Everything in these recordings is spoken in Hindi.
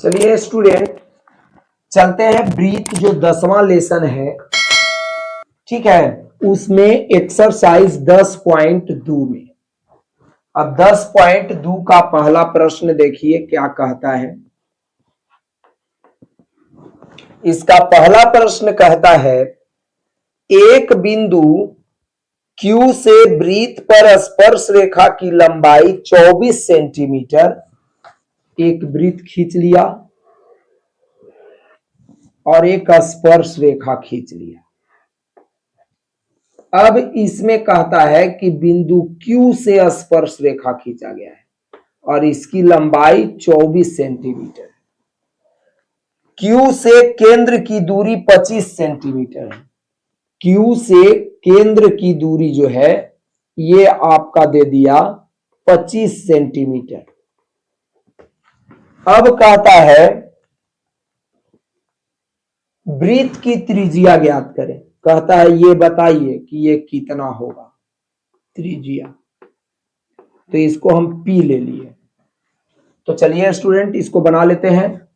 चलिए स्टूडेंट चलते हैं ब्रीथ जो 10वां लेसन है, ठीक है, उसमें एक्सरसाइज 10.2 में। अब 10.2 का पहला प्रश्न देखिए क्या कहता है। इसका पहला प्रश्न कहता है एक बिंदु Q से वृत्त पर स्पर्श रेखा की लंबाई 24 सेंटीमीटर, एक वृत्त खींच लिया और एक स्पर्श रेखा खींच लिया। अब इसमें कहता है कि बिंदु Q से स्पर्श रेखा खींचा गया है और इसकी लंबाई 24 सेंटीमीटर है। Q से केंद्र की दूरी 25 सेंटीमीटर है। Q से केंद्र की दूरी जो है ये आपका दे दिया 25 सेंटीमीटर। अब कहता है वृत्त की त्रिज्या ज्ञात करें। कहता है ये बताइए कि ये कितना होगा त्रिज्या। तो इसको हम P ले लिए। तो चलिए स्टूडेंट इसको बना लेते हैं।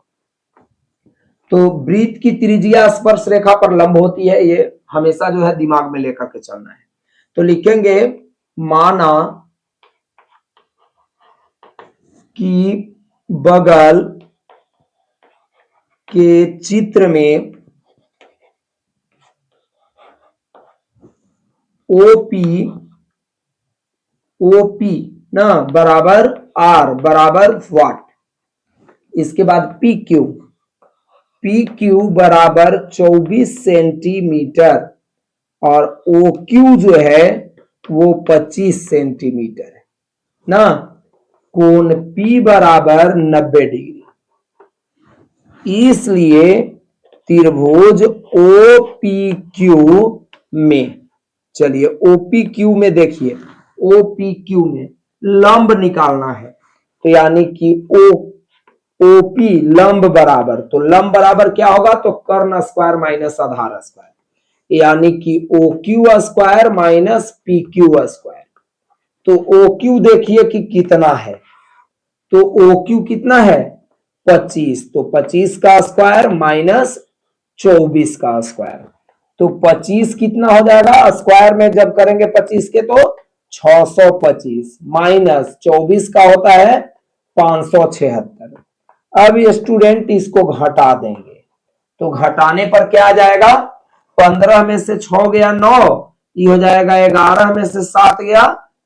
तो वृत्त की त्रिज्या स्पर्श रेखा पर लंब होती है, ये हमेशा जो है दिमाग में लेकर के चलना है। तो लिखेंगे माना कि बगल के चित्र में OP ना बराबर R बराबर वाट। इसके बाद PQ बराबर 24 सेंटीमीटर और OQ जो है वो 25 सेंटीमीटर है ना। कोण P बराबर 90 डिग्री। इसलिए त्रिभुज OPQ में, चलिए OPQ में देखिए, OPQ में लंब निकालना है। तो यानी कि OP लंब बराबर, तो लंब बराबर क्या होगा, तो कर्ण स्क्वायर माइनस आधार स्क्वायर, यानी कि OQ square minus PQ square. तो OQ देखिए कि कितना है, तो OQ कितना है 25, तो 25 का स्क्वायर माइनस 24 का स्क्वायर, तो 25 कितना हो जाएगा, स्क्वायर में जब करेंगे 25 के तो 625 माइनस 24 का होता है 576। अब स्टूडेंट इसको घटा देंगे, तो घटाने पर क्या आ जाएगा, 15 में से 6 गया 9, ये हो जाएगा 11 में से 7 गया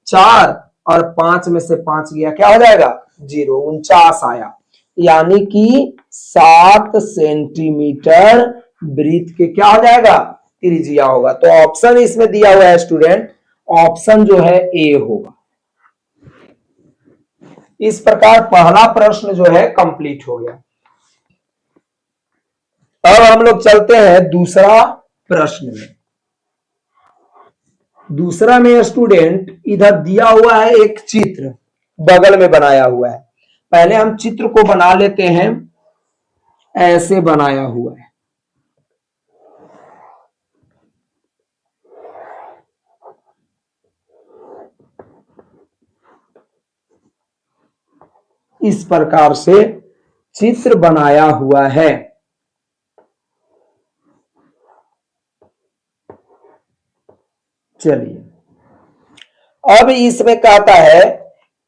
4 और 5 में से 5 गया क्या हो जाएगा 0, 49 आया। यानी कि 7 सेंटीमीटर वृत्त के क्या हो जाएगा त्रिज्या होगा। तो ऑप्शन इसमें दिया हुआ है स्टूडेंट, ऑप्शन जो है ए होगा। इस प्रकार पहला प्रश्न जो है कंप्लीट हो गया। अब हम लोग चलते हैं दूसरा प्रश्न में। दूसरा में स्टूडेंट इधर दिया हुआ है एक चित्र, बगल में बनाया हुआ है। पहले हम चित्र को बना लेते हैं, ऐसे बनाया हुआ है। इस प्रकार से चित्र बनाया हुआ है। चलिए अब इसमें कहता है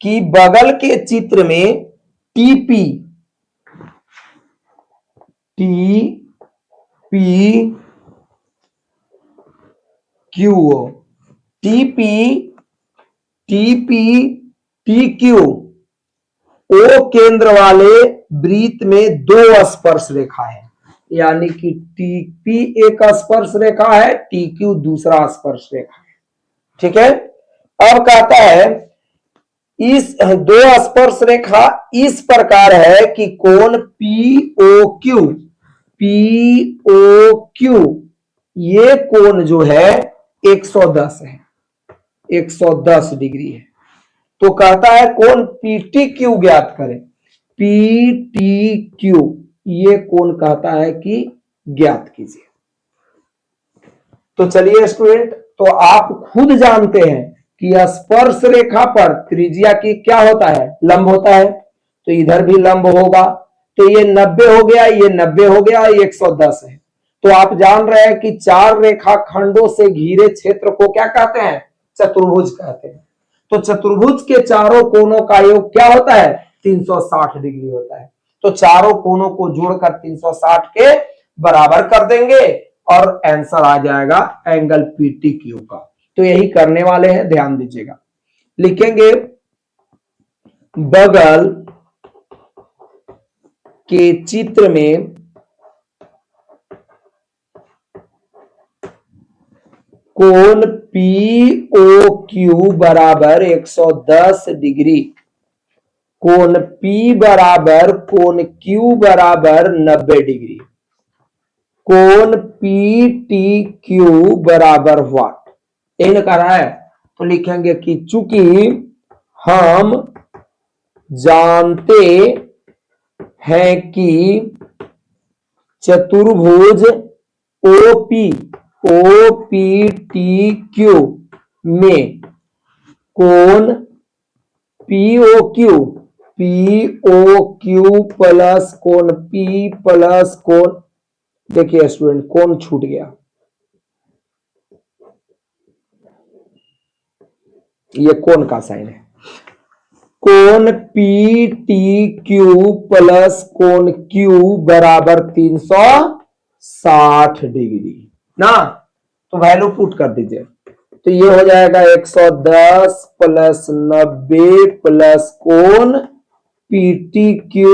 कि बगल के चित्र में TP TQ O केंद्र वाले वृत्त में 2 स्पर्श रेखा है, यानी कि TP एक स्पर्श रेखा है, TQ दूसरा स्पर्श रेखा है, ठीक है। अब कहता है इस 2 स्पर्श रेखा इस प्रकार है कि कोण POQ ये कोण जो है 110 है, 110 डिग्री है। तो कहता है कोण PTQ ज्ञात करें। PTQ ये कोण कहता है कि ज्ञात कीजिए। तो चलिए स्टूडेंट, तो आप खुद जानते हैं कि स्पर्श रेखा पर त्रिज्या की क्या होता है, लंब होता है। तो इधर भी लंब होगा, तो ये 90 हो गया, ये 90 हो गया, ये 110 है। तो आप जान रहे हैं कि चार रेखा खंडों से घिरे क्षेत्र को क्या कहते हैं? चतुर्भुज कहते हैं। तो चतुर्भुज के चारों कोनों का योग क्या होता है? 360 डिग्री होता है। तो चारों कोनों को जोड़कर 360 के बराबर कर देंगे और आंसर आ जाएगा एंगल पीटी क्यू का। तो यही करने वाले हैं, ध्यान दीजिएगा। लिखेंगे बगल के चित्र में कोण POQ बराबर 110 डिग्री, कोण P बराबर कोण Q बराबर 90 डिग्री, कोण PTQ बराबर व्हाट, इन कर रहा है। तो लिखेंगे कि चूंकि हम जानते हैं कि चतुर्भुज OPTQ में कोण POQ प्लस कोण P प्लस कोण, देखिए स्टूडेंट कोण छूट गया, ये कोण का साइन है। कोण PTQ प्लस कोण Q बराबर 360 डिग्री ना। तो वैल्यू पुट कर दीजिए। तो ये हो जाएगा 110 प्लस 90 प्लस कोण PTQ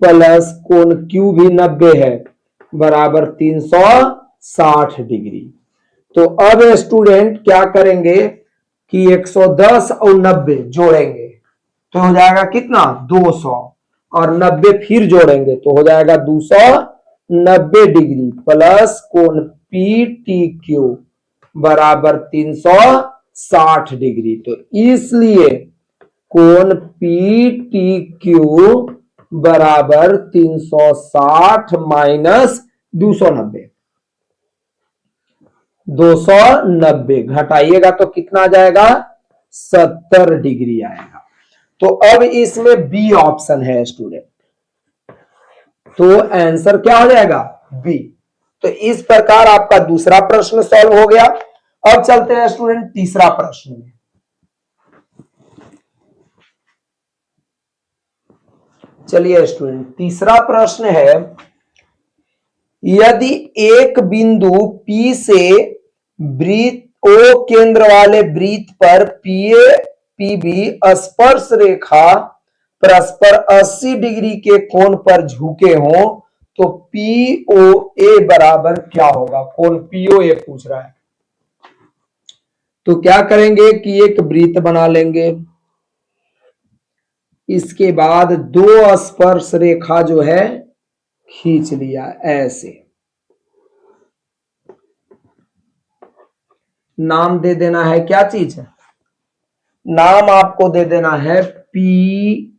प्लस कोण Q भी 90 है बराबर 360 डिग्री। तो अब स्टूडेंट क्या करेंगे कि 110 और 90 जोड़ेंगे तो हो जाएगा कितना? 200, और 90 फिर जोड़ेंगे तो हो जाएगा 290 डिग्री प्लस कोण PTQ बराबर 360 डिग्री। तो इसलिए कोण PTQ बराबर 360 माइनस 290, 290 घटाइएगा तो कितना आ जाएगा? 70 डिग्री आएगा। तो अब इसमें बी ऑप्शन है स्टूडेंट, तो आंसर क्या हो जाएगा? बी। तो इस प्रकार आपका दूसरा प्रश्न सॉल्व हो गया। अब चलते हैं स्टूडेंट तीसरा प्रश्न में। चलिए स्टूडेंट तीसरा प्रश्न है, यदि एक बिंदु P से वृत्त O केंद्र वाले वृत्त पर PA PB स्पर्श रेखा परस्पर 80 डिग्री के कोण पर झुके हों तो POA बराबर क्या होगा? कोण POA पूछ रहा है। तो क्या करेंगे कि एक वृत्त बना लेंगे, इसके बाद दो स्पर्श रेखा जो है खींच लिया ऐसे, नाम दे देना है, क्या चीज है? नाम आपको दे देना है PAB।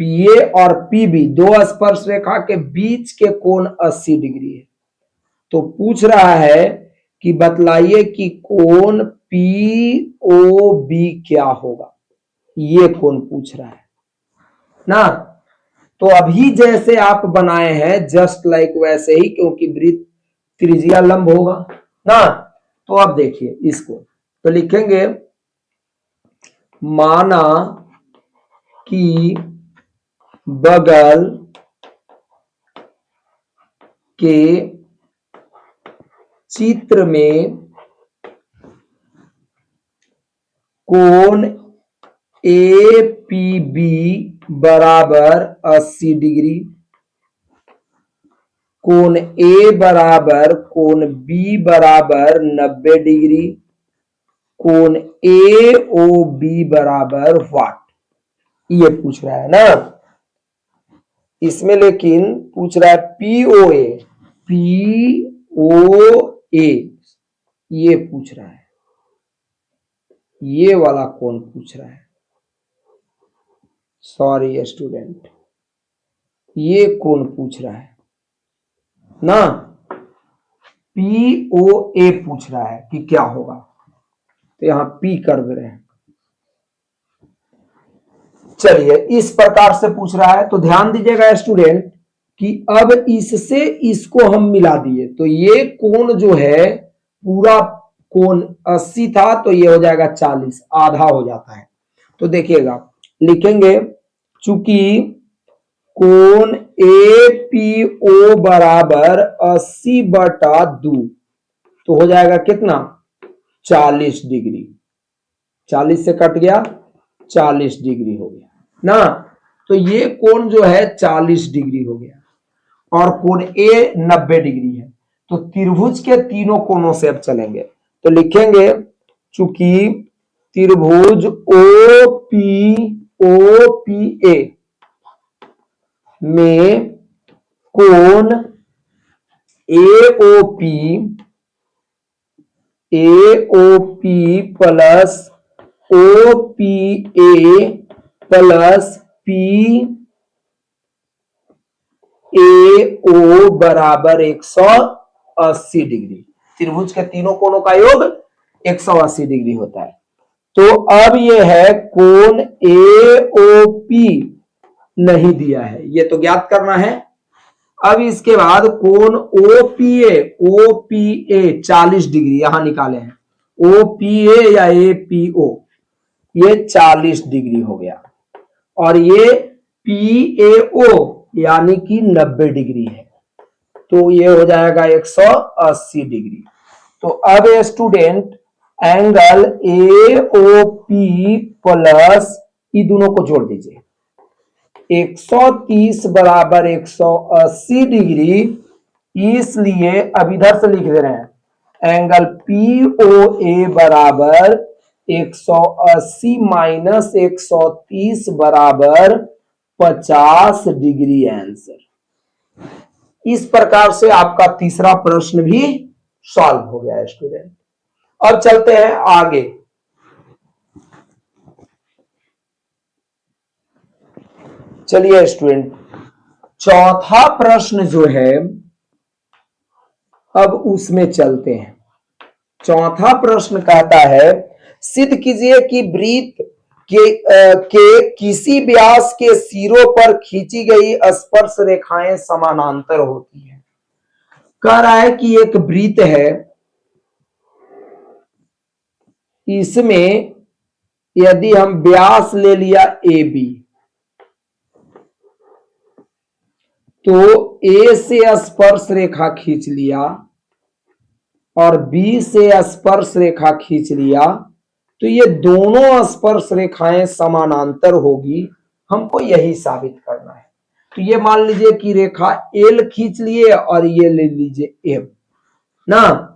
PA और PB दो स्पर्श रेखा के बीच के कोण 80 डिग्री है। तो पूछ रहा है कि बतलाइए कि कोण POB क्या होगा, ये कोण पूछ रहा है ना। तो अभी जैसे आप बनाए हैं जस्ट लाइक वैसे ही, क्योंकि वृत्त त्रिज्या लंब होगा ना। तो अब देखिए इसको, तो लिखेंगे माना कि बगल के चित्र में कोण APB बराबर 80 डिग्री, कोण A बराबर कोण B बराबर 90 डिग्री, कोण AOB बराबर व्हाट, ये पूछ रहा है ना। इसमें लेकिन पूछ रहा है POA, POA ये पूछ रहा है, ये वाला कोण पूछ रहा है। सॉरी स्टूडेंट, ये कोण पूछ रहा है ना। POA पूछ रहा है कि क्या होगा, तो यहां P कर दे रहे हैं। चलिए इस प्रकार से पूछ रहा है, तो ध्यान दीजिएगा स्टूडेंट कि अब इससे इसको हम मिला दिए तो ये कोण जो है पूरा कोण 80 था तो ये हो जाएगा 40, आधा हो जाता है। तो देखिएगा लिखेंगे चूंकि कोण APO बराबर 80/2 तो हो जाएगा कितना 40 डिग्री। 40 से कट गया 40 डिग्री हो गया ना। तो ये कोण जो है 40 डिग्री हो गया और कोण A 90 डिग्री है। तो त्रिभुज के तीनों कोणों से अब चलेंगे तो लिखेंगे चूंकि त्रिभुज OPA में कोण AOP plus OPA plus PAO बराबर 180 डिग्री। त्रिभुज के तीनों कोणों का योग 180 डिग्री होता है। तो अब यह है कोण AOP नहीं दिया है, ये तो ज्ञात करना है। अब इसके बाद कोण OPA 40 डिग्री यहां निकाले हैं। OPA या APO ये 40 डिग्री हो गया और ये PAO यानी कि 90 डिग्री है तो ये हो जाएगा 180 डिग्री। तो अब स्टूडेंट एंगल AOP प्लस ये दोनों को जोड़ दीजिए 130 बराबर 180 डिग्री, इसलिए अब इधर से लिख दे रहे हैं एंगल POA बराबर 180 माइनस 130 बराबर 50 डिग्री आंसर। इस प्रकार से आपका तीसरा प्रश्न भी सॉल्व हो गया है स्टूडेंट। अब चलते हैं आगे। चलिए स्टूडेंट चौथा प्रश्न जो है अब उसमें चलते हैं। चौथा प्रश्न कहता है सिद्ध कीजिए कि वृत्त के किसी व्यास के सिरों पर खींची गई स्पर्श रेखाएं समानांतर होती हैं। कह रहा है कि एक वृत्त है, इसमें यदि हम व्यास ले लिया AB तो A से स्पर्श रेखा खींच लिया और B से स्पर्श रेखा खींच लिया तो ये दोनों स्पर्श रेखाएं समानांतर होगी, हमको यही साबित करना है। तो ये मान लीजिए कि रेखा L खींच लिए और ये ले लीजिए M ना।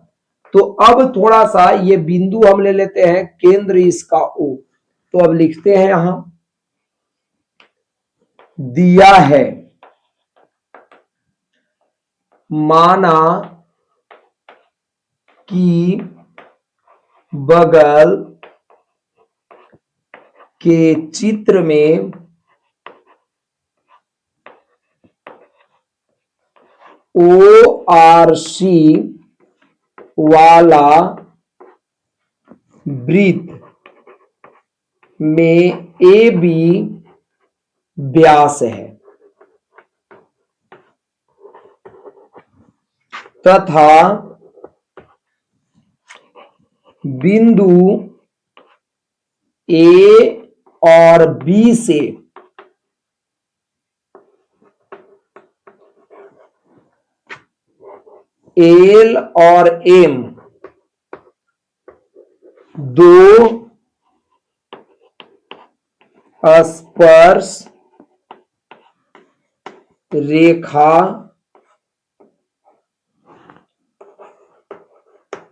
तो अब थोड़ा सा ये बिंदु हम ले लेते हैं, केंद्र इसका O। तो अब लिखते हैं यहां दिया है माना कि बगल के चित्र में ORC वाला वृत्त में AB व्यास है तथा बिंदु A और B से L और M दो स्पर्श रेखा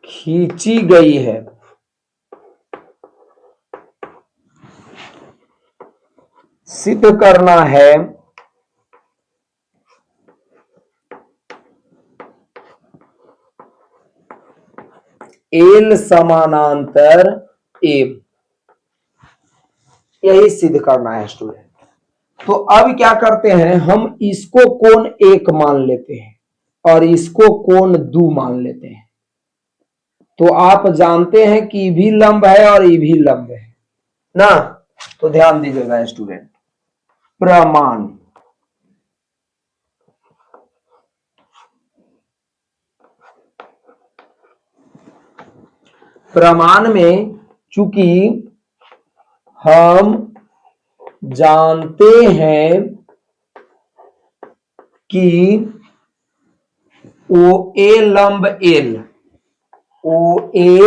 खींची गई है। सिद्ध करना है L समानांतर M, यही सिद्ध करना है स्टूडेंट। तो अब क्या करते हैं, हम इसको कोण 1 मान लेते हैं और इसको कोण 2 मान लेते हैं। तो आप जानते हैं कि ये भी लंब है और ये भी लंब है ना। तो ध्यान दीजिएगा स्टूडेंट, प्रमाण। प्रमाण में चूंकि हम जानते हैं कि ओ ए लंब एल, ओ ए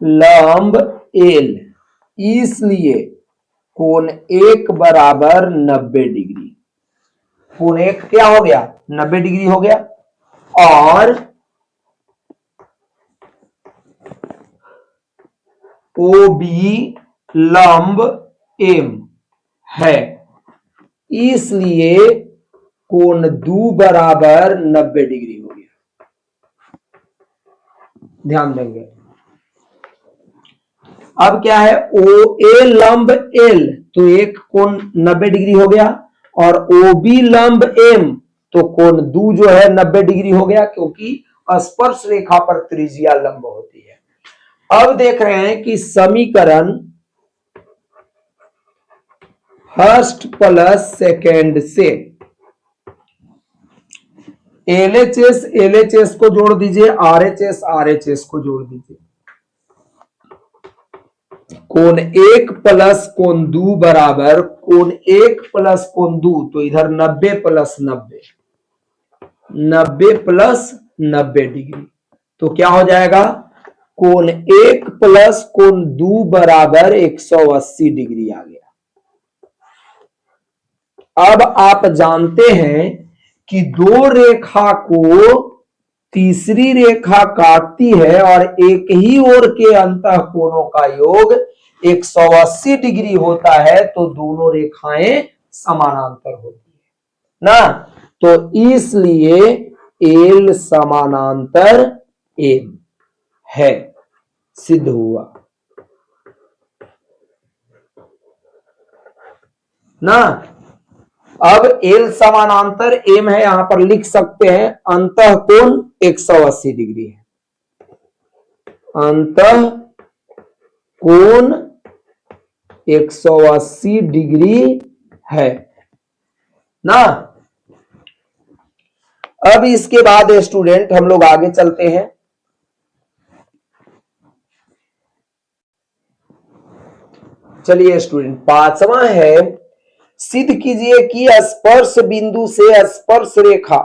लंब एल, इसलिए कोण एक बराबर 90 डिग्री। कोण एक क्या हो गया? 90 डिग्री हो गया। और ओ बी लंब एम है, इसलिए कोण दो बराबर 90 डिग्री हो गया। ध्यान देंगे। अब क्या है? ओ ए लंब एल, तो एक कोण 90 डिग्री हो गया, और ओ बी लंब एम, तो कोण दो जो है 90 डिग्री हो गया, क्योंकि स्पर्श रेखा पर त्रिज्या लंब होती है। अब देख रहे हैं कि समीकरण फर्स्ट प्लस सेकेंड से एलएचएस एलएचएस को जोड़ दीजिए, आरएचएस आरएचएस को जोड़ दीजिए। कोण एक प्लस कोण दो बराबर कोण एक प्लस कोण दो, तो इधर 90 प्लस 90, 90 प्लस 90 डिग्री, तो क्या हो जाएगा? कोण एक प्लस कोण दो बराबर 180 डिग्री आ गया। अब आप जानते हैं कि दो रेखा को तीसरी रेखा काटती है और एक ही ओर के अंतः कोणों का योग 180 डिग्री होता है, तो दोनों रेखाएं समानांतर होती है ना। तो इसलिए एल समानांतर एम है, सिद्ध हुआ ना। अब एल समानांतर एम है, यहां पर लिख सकते हैं अंतः कोण 180 डिग्री है, अंतः कोण 180 डिग्री है ना। अब इसके बाद स्टूडेंट हम लोग आगे चलते हैं। चलिए स्टूडेंट, पांचवा है, सिद्ध कीजिए कि स्पर्श बिंदु से स्पर्श रेखा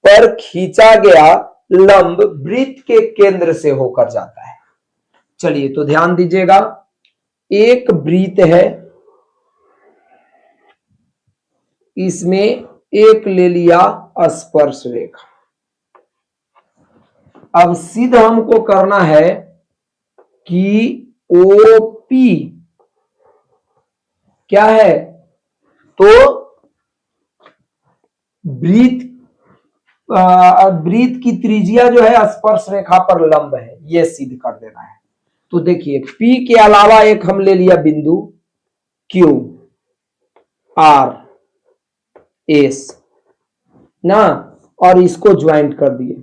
पर खींचा गया लंब वृत्त के केंद्र से होकर जाता है। चलिए तो ध्यान दीजिएगा, एक वृत्त है, इसमें एक ले लिया स्पर्श रेखा। अब सिद्ध हमको करना है कि ओपी क्या है? तो वृत्त वृत्त की त्रिज्या जो है स्पर्श रेखा पर लंब है, यह सिद्ध कर देना है। तो देखिए, P के अलावा एक हम ले लिया बिंदु Q R S ना, और इसको ज्वाइंट कर दिए,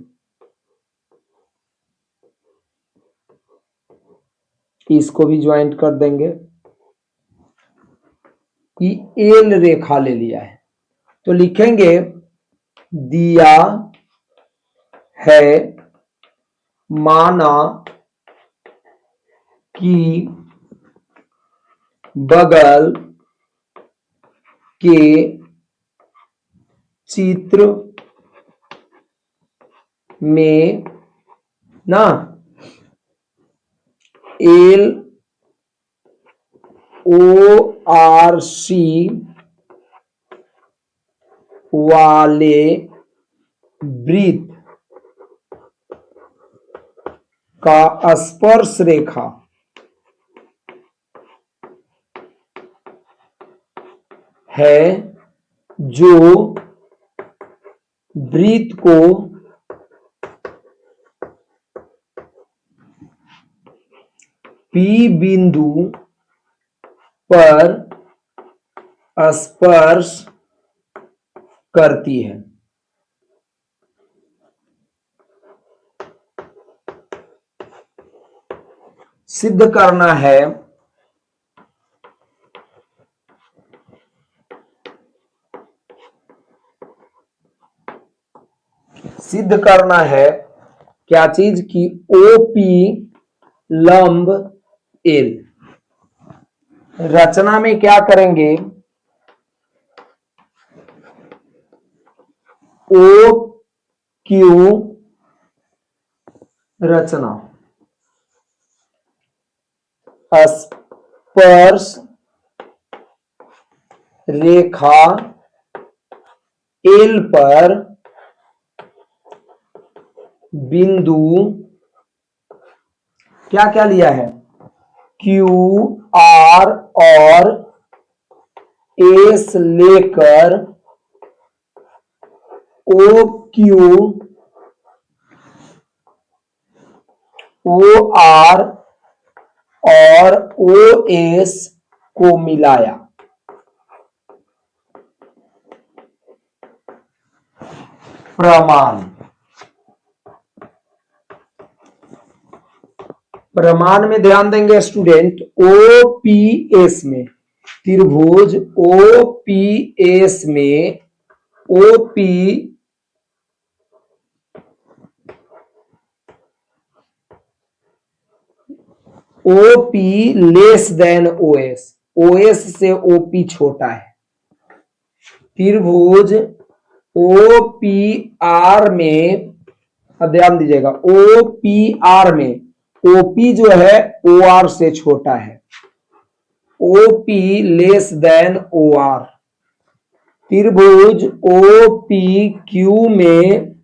इसको भी ज्वाइंट कर देंगे कि एल रेखा ले लिया है। तो लिखेंगे दिया है माना कि बगल के चित्र में ना एल ओ आर सी वाले वृत्त का स्पर्श रेखा है जो वृत्त को P बिंदु पर स्पर्श करती है। सिद्ध करना है सिद्ध करना है क्या चीज की ओपी लंब एल। रचना में क्या करेंगे, ओ क्यू रचना स्पर्श रेखा एल पर बिंदु क्या क्या लिया है, क्यू आर और एस लेकर ओ क्यू ओ आर और ओ एस को मिलाया। प्रमाण, प्रमाण में ध्यान देंगे स्टूडेंट, ओपीएस में त्रिभुज ओपीएस में OP OP less than OS, OS से ओपी छोटा है। त्रिभुज ओपीआर में ध्यान दीजिएगा, ओपीआर में ओपी जो है ओआर से छोटा है, ओपी लेस देन ओआर। त्रिभुज ओपीक्यू में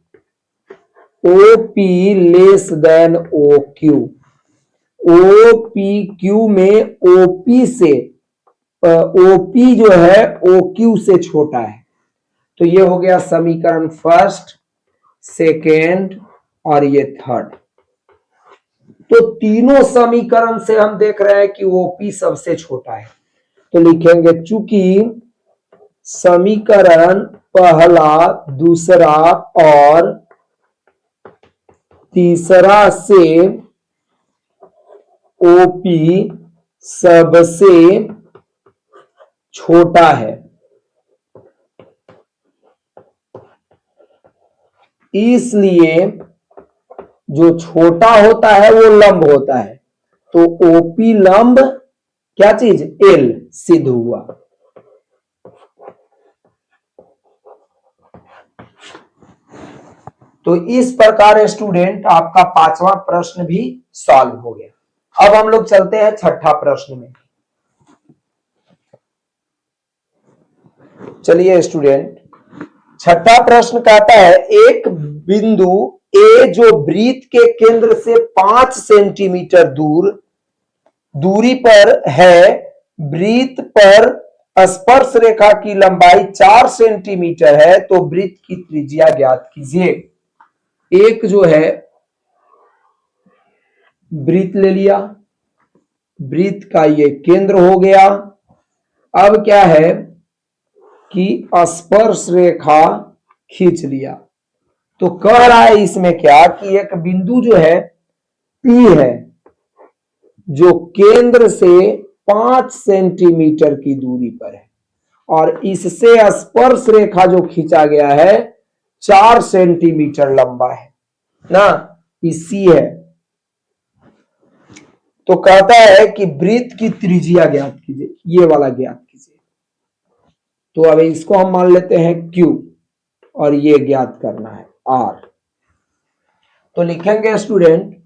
OP less than OQ, OPQ में ओपी से ओपी जो है ओक्यू से छोटा है। तो ये हो गया समीकरण फर्स्ट, सेकेंड और ये थर्ड। तो तीनों समीकरण से हम देख रहे हैं कि ओपी सबसे छोटा है। तो लिखेंगे चूंकि समीकरण पहला, दूसरा और तीसरा से ओपी सबसे छोटा है, इसलिए जो छोटा होता है वो लंब होता है। तो ओपी लंब क्या चीज, एल सिद्ध हुआ। तो इस प्रकार स्टूडेंट आपका पांचवा प्रश्न भी सॉल्व हो गया। अब हम लोग चलते हैं छठा प्रश्न में। चलिए स्टूडेंट, छठा प्रश्न कहता है एक बिंदु ए जो वृत्त के केंद्र से 5 सेंटीमीटर दूरी पर है, वृत्त पर स्पर्श रेखा की लंबाई 4 सेंटीमीटर है, तो वृत्त की त्रिज्या ज्ञात कीजिए। एक जो है वृत्त ले लिया, वृत्त का ये केंद्र हो गया। अब क्या है कि स्पर्श रेखा खींच लिया। तो कह रहा है इसमें क्या कि एक बिंदु जो है P है जो केंद्र से 5 सेंटीमीटर की दूरी पर है और इससे स्पर्श रेखा जो खींचा गया है 4 सेंटीमीटर लंबा है ना, इसी है। तो कहता है कि वृत्त की त्रिज्या ज्ञात कीजिए, ये वाला ज्ञात कीजिए। तो अब इसको हम मान लेते हैं Q और ये ज्ञात करना है R। तो लिखेंगे स्टूडेंट,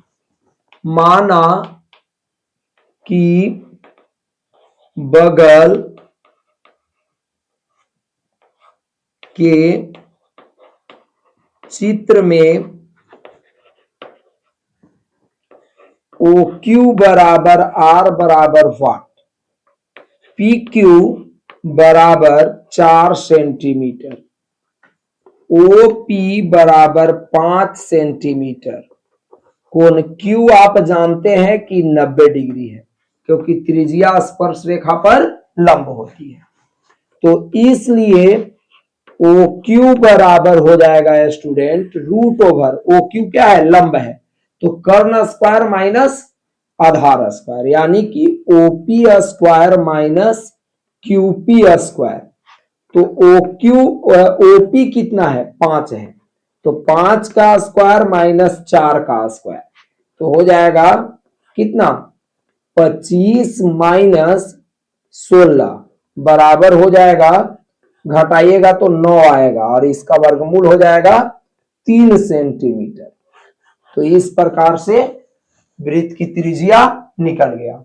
माना कि बगल के चित्र में OQ बराबर R बराबर वाट, PQ बराबर 4 सेंटीमीटर, OP बराबर 5 सेंटीमीटर। कोण Q आप जानते हैं कि 90 डिग्री है क्योंकि त्रिज्या स्पर्श रेखा पर लंब होती है। तो इसलिए OQ बराबर हो जाएगा स्टूडेंट रूट ओवर, OQ क्या है, लंब है, तो कर्ण स्क्वायर माइनस आधार स्क्वायर, यानी कि OP square minus QP square. तो OP कितना है, 5 है, तो 5 का स्क्वायर माइनस 4 का स्क्वायर, तो हो जाएगा कितना 25 माइनस 16 बराबर हो जाएगा, घटाइएगा तो 9 आएगा और इसका वर्गमूल हो जाएगा 3 सेंटीमीटर। तो इस प्रकार से वृत्त की त्रिज्या निकल गया।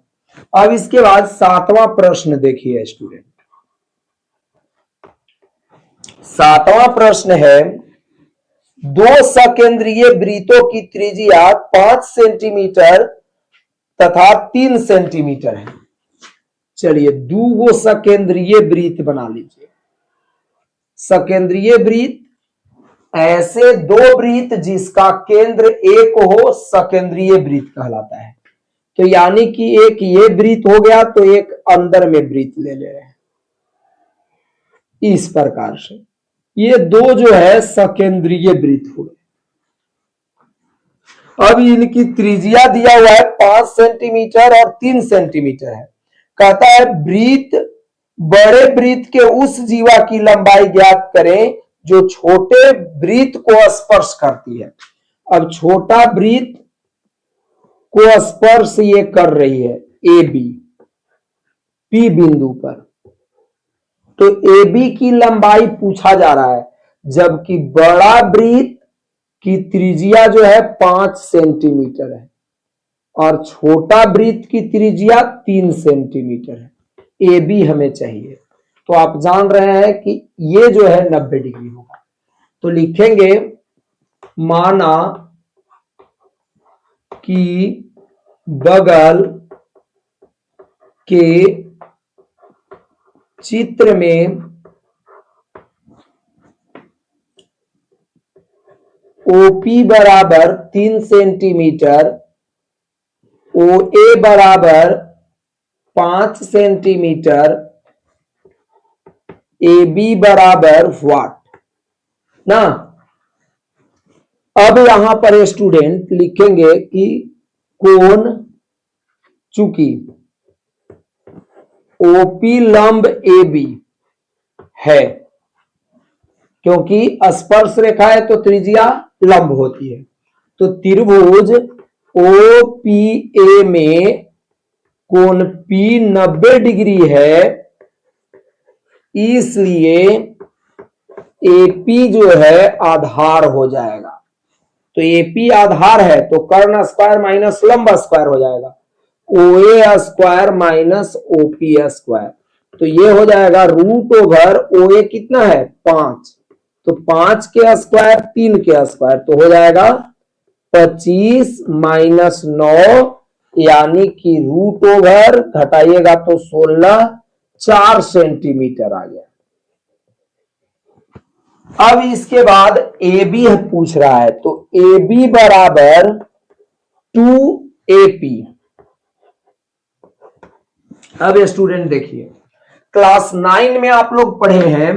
अब इसके बाद 7वां प्रश्न देखिए स्टूडेंट। 7वां प्रश्न है, दो सकेंद्रीय वृत्तों की त्रिज्या 5 सेंटीमीटर तथा 3 सेंटीमीटर है। चलिए दो सकेंद्रीय वृत्त बना लीजिए। सकेंद्रीय वृत्त ऐसे दो वृत्त जिसका केंद्र एक हो, सकेंद्रीय वृत्त कहलाता है। तो यानी कि एक ये वृत्त हो गया तो एक अंदर में वृत्त ले रहे हैं, इस प्रकार से ये दो जो है सकेंद्रीय वृत्त हो गए। अब इनकी त्रिज्या दिया हुआ है 5 सेंटीमीटर और 3 सेंटीमीटर है। कहता है वृत्त बड़े वृत्त के उस जीवा की लंबाई ज्ञात करें जो छोटे वृत्त को स्पर्श करती है। अब छोटा वृत्त को स्पर्श ये कर रही है ए बी, पी बिंदु पर, तो ए बी की लंबाई पूछा जा रहा है, जबकि बड़ा वृत्त की त्रिज्या जो है 5 सेंटीमीटर है और छोटा वृत्त की त्रिज्या 3 सेंटीमीटर है। ए बी हमें चाहिए, तो आप जान रहे हैं कि ये जो है 90 डिग्री होगा। तो लिखेंगे माना कि बगल के चित्र में ओपी बराबर 3 सेंटीमीटर, OA बराबर 5 सेंटीमीटर, AB बराबर व्हाट ना। अब यहां पर स्टूडेंट लिखेंगे कि कोण, चूंकि OP लंब AB है, क्योंकि स्पर्श रेखा है तो त्रिज्या लंब होती है, तो त्रिभुज OPA में कोण P 90 डिग्री है, इसलिए AP जो है आधार हो जाएगा। तो AP आधार है तो कर्ण स्क्वायर माइनस लंब स्क्वायर हो जाएगा, OA square minus OP square, तो ये हो जाएगा रूट ओवर OA कितना है 5, तो 5 के स्क्वायर 3 के स्क्वायर, तो हो जाएगा 25 माइनस 9, यानी कि रूट ओवर घटाइएगा तो 16, 4 सेंटीमीटर आ गया। अब इसके बाद ए बी पूछ रहा है, तो ए बी बराबर 2AP। अब स्टूडेंट देखिए क्लास 9 में आप लोग पढ़े हैं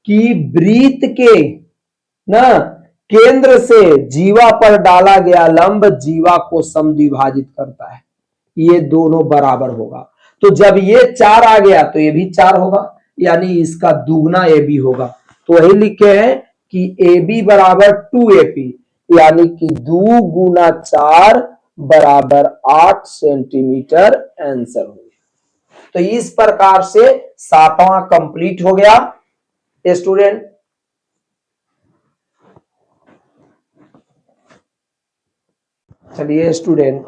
कि वृत्त के ना केंद्र से जीवा पर डाला गया लंब जीवा को समद्विभाजित करता है, ये दोनों बराबर होगा। तो जब ये 4 आ गया तो ये भी 4 होगा, यानी इसका दुगना ए बी होगा। तो वही लिखे हैं कि ए बी बराबर 2AP, यानी कि 2 गुना 4 बराबर 8 सेंटीमीटर आंसर हो गया। तो इस प्रकार से 7वां कंप्लीट हो गया स्टूडेंट। चलिए स्टूडेंट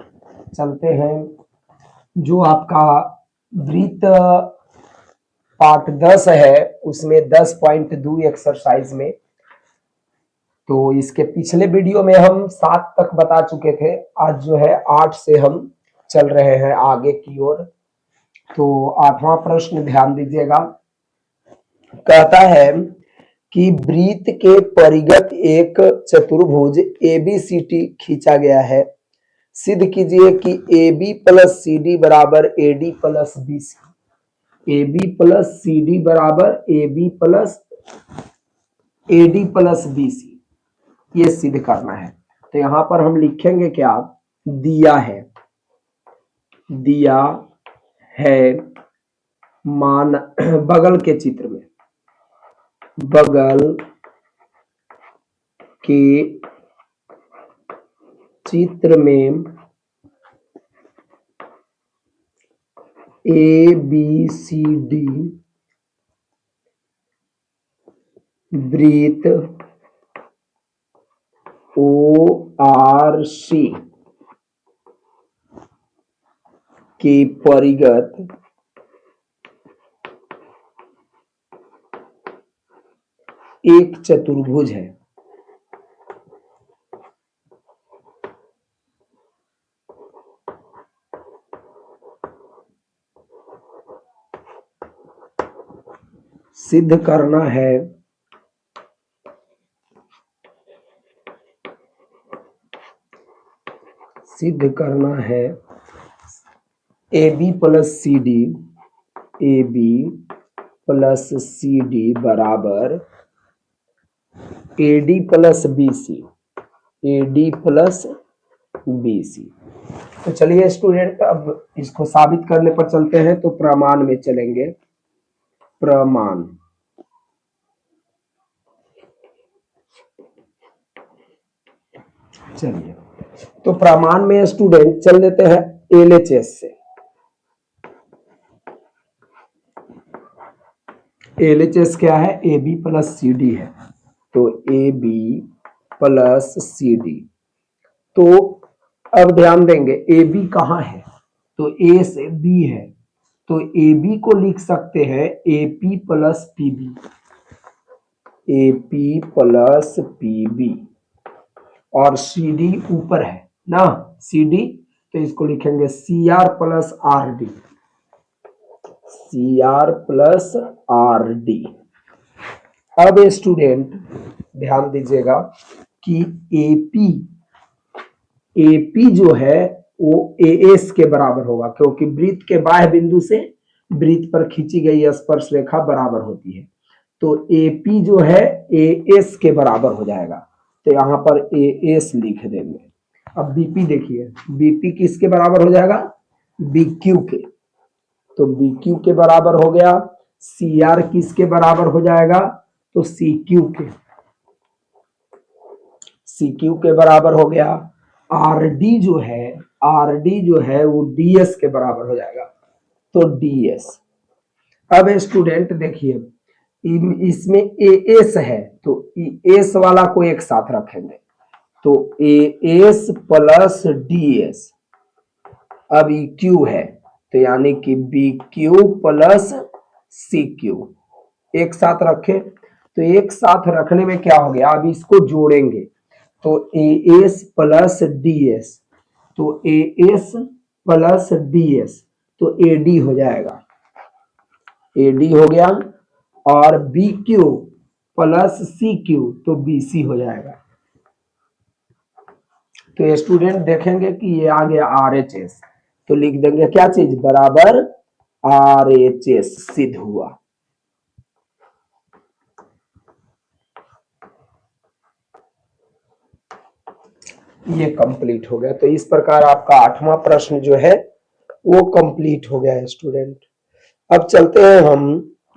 चलते हैं, जो आपका वृत्त पार्ट 10 है उसमें 10.2 एक्सरसाइज में, तो इसके पिछले वीडियो में हम 7 तक बता चुके थे, आज जो है 8 से हम चल रहे हैं आगे की ओर। तो 8वां प्रश्न ध्यान दीजिएगा, कहता है कि वृत्त के परिगत एक चतुर्भुज ABCD खींचा गया है, सिद्ध कीजिए कि AB प्लस CD बराबर AD plus BC। AB plus CD बराबर AB plus AD plus BC, ये सिद्ध करना है। तो यहां पर हम लिखेंगे क्या, दिया है मान बगल के चित्र में, बगल के चित्र में ए बी सी डी वृत्त ओ आर सी के परिगत एक चतुर्भुज है। सिद्ध करना है a b plus c d बराबर a d plus b c. तो चलिए स्टूडेंट, अब इसको साबित करने पर चलते हैं। तो प्रमाण में चलेंगे। प्रमाण, चलिए तो प्रमाण में स्टूडेंट चल देते हैं LHS से। LHS क्या है? AB प्लस CD है। तो AB प्लस CD। तो अब ध्यान देंगे AB कहाँ है? तो A से B है। तो AB को लिख सकते हैं AP plus PB, AP plus PB, और CD ऊपर है ना, CD, तो इसको लिखेंगे CR plus RD, CR plus RD। अब स्टूडेंट ध्यान दीजिएगा कि AP जो है वो AS के बराबर होगा, क्योंकि वृत्त के बाह्य बिंदु से वृत्त पर खींची गई स्पर्श रेखा बराबर होती है। तो AP जो है AS के बराबर हो जाएगा। तो यहाँ पर AS लिख देंगे। अब BP देखिए, BP किसके बराबर हो जाएगा? BQ के। तो BQ के बराबर हो गया। CR किसके बराबर हो जाएगा? तो CQ के। CQ के बराबर हो गया। RD जो है वो DS के बराबर हो जाएगा। तो DS। अब स्टूडेंट देखिए, इसमें AS है, तो AS वाला को एक साथ रखेंगे। तो AS प्लस DS। अब EQ है, तो यानी कि BQ प्लस CQ एक साथ रखे। तो एक साथ रखने में क्या हो गया? अब इसको जोड़ेंगे तो AS प्लस DS, तो AS प्लस DS, तो AD हो जाएगा। AD हो गया। और BQ प्लस CQ, तो BC हो जाएगा। तो स्टूडेंट देखेंगे कि ये आ गया RHS, तो लिख देंगे क्या चीज? बराबर RHS। सिद्ध हुआ। ये कंप्लीट हो गया। तो इस प्रकार आपका 8वां प्रश्न जो है वो कंप्लीट हो गया है स्टूडेंट। अब चलते हैं हम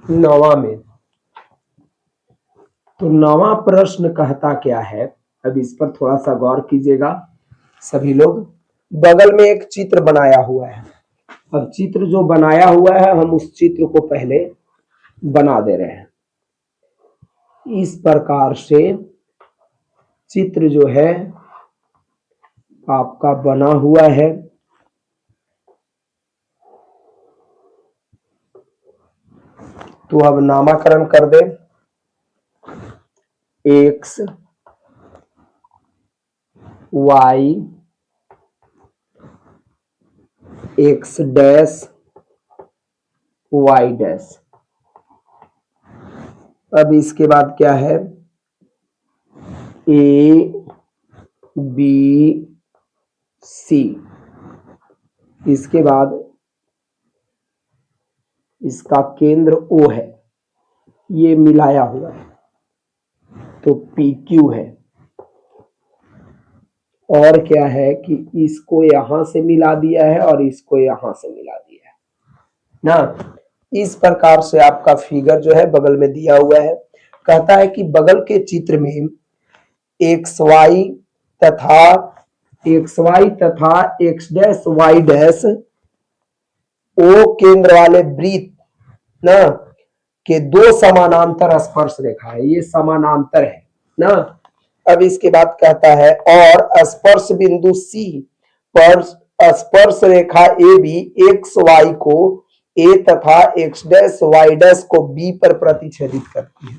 9वां में। तो 9वां प्रश्न कहता क्या है? अब इस पर थोड़ा सा गौर कीजिएगा सभी लोग। बगल में एक चित्र बनाया हुआ है। अब चित्र जो बनाया हुआ है, हम उस चित्र को पहले बना दे रहे हैं। इस प्रकार से चित्र जो है आपका बना हुआ है। तो अब नामकरण कर दे। X Y X dash Y dash. अब इसके बाद क्या है? A B C। इसके बाद इसका केंद्र O है, ये मिलाया हुआ है, तो PQ है। और क्या है कि इसको यहां से मिला दिया है और इसको यहां से मिला दिया है ना। इस प्रकार से आपका फिगर जो है बगल में दिया हुआ है। कहता है कि बगल के चित्र में एक्स वाई तथा x dash y dash O केंद्र वाले वृत्त ना के दो समानांतर स्पर्श रेखा है, ये समानांतर है ना। अब इसके बाद कहता है और स्पर्श बिंदु सी पर स्पर्श रेखा ए बी एक्स वाई को ए तथा एक्स डैश वाई डैश को बी पर प्रतिच्छेदित करती है।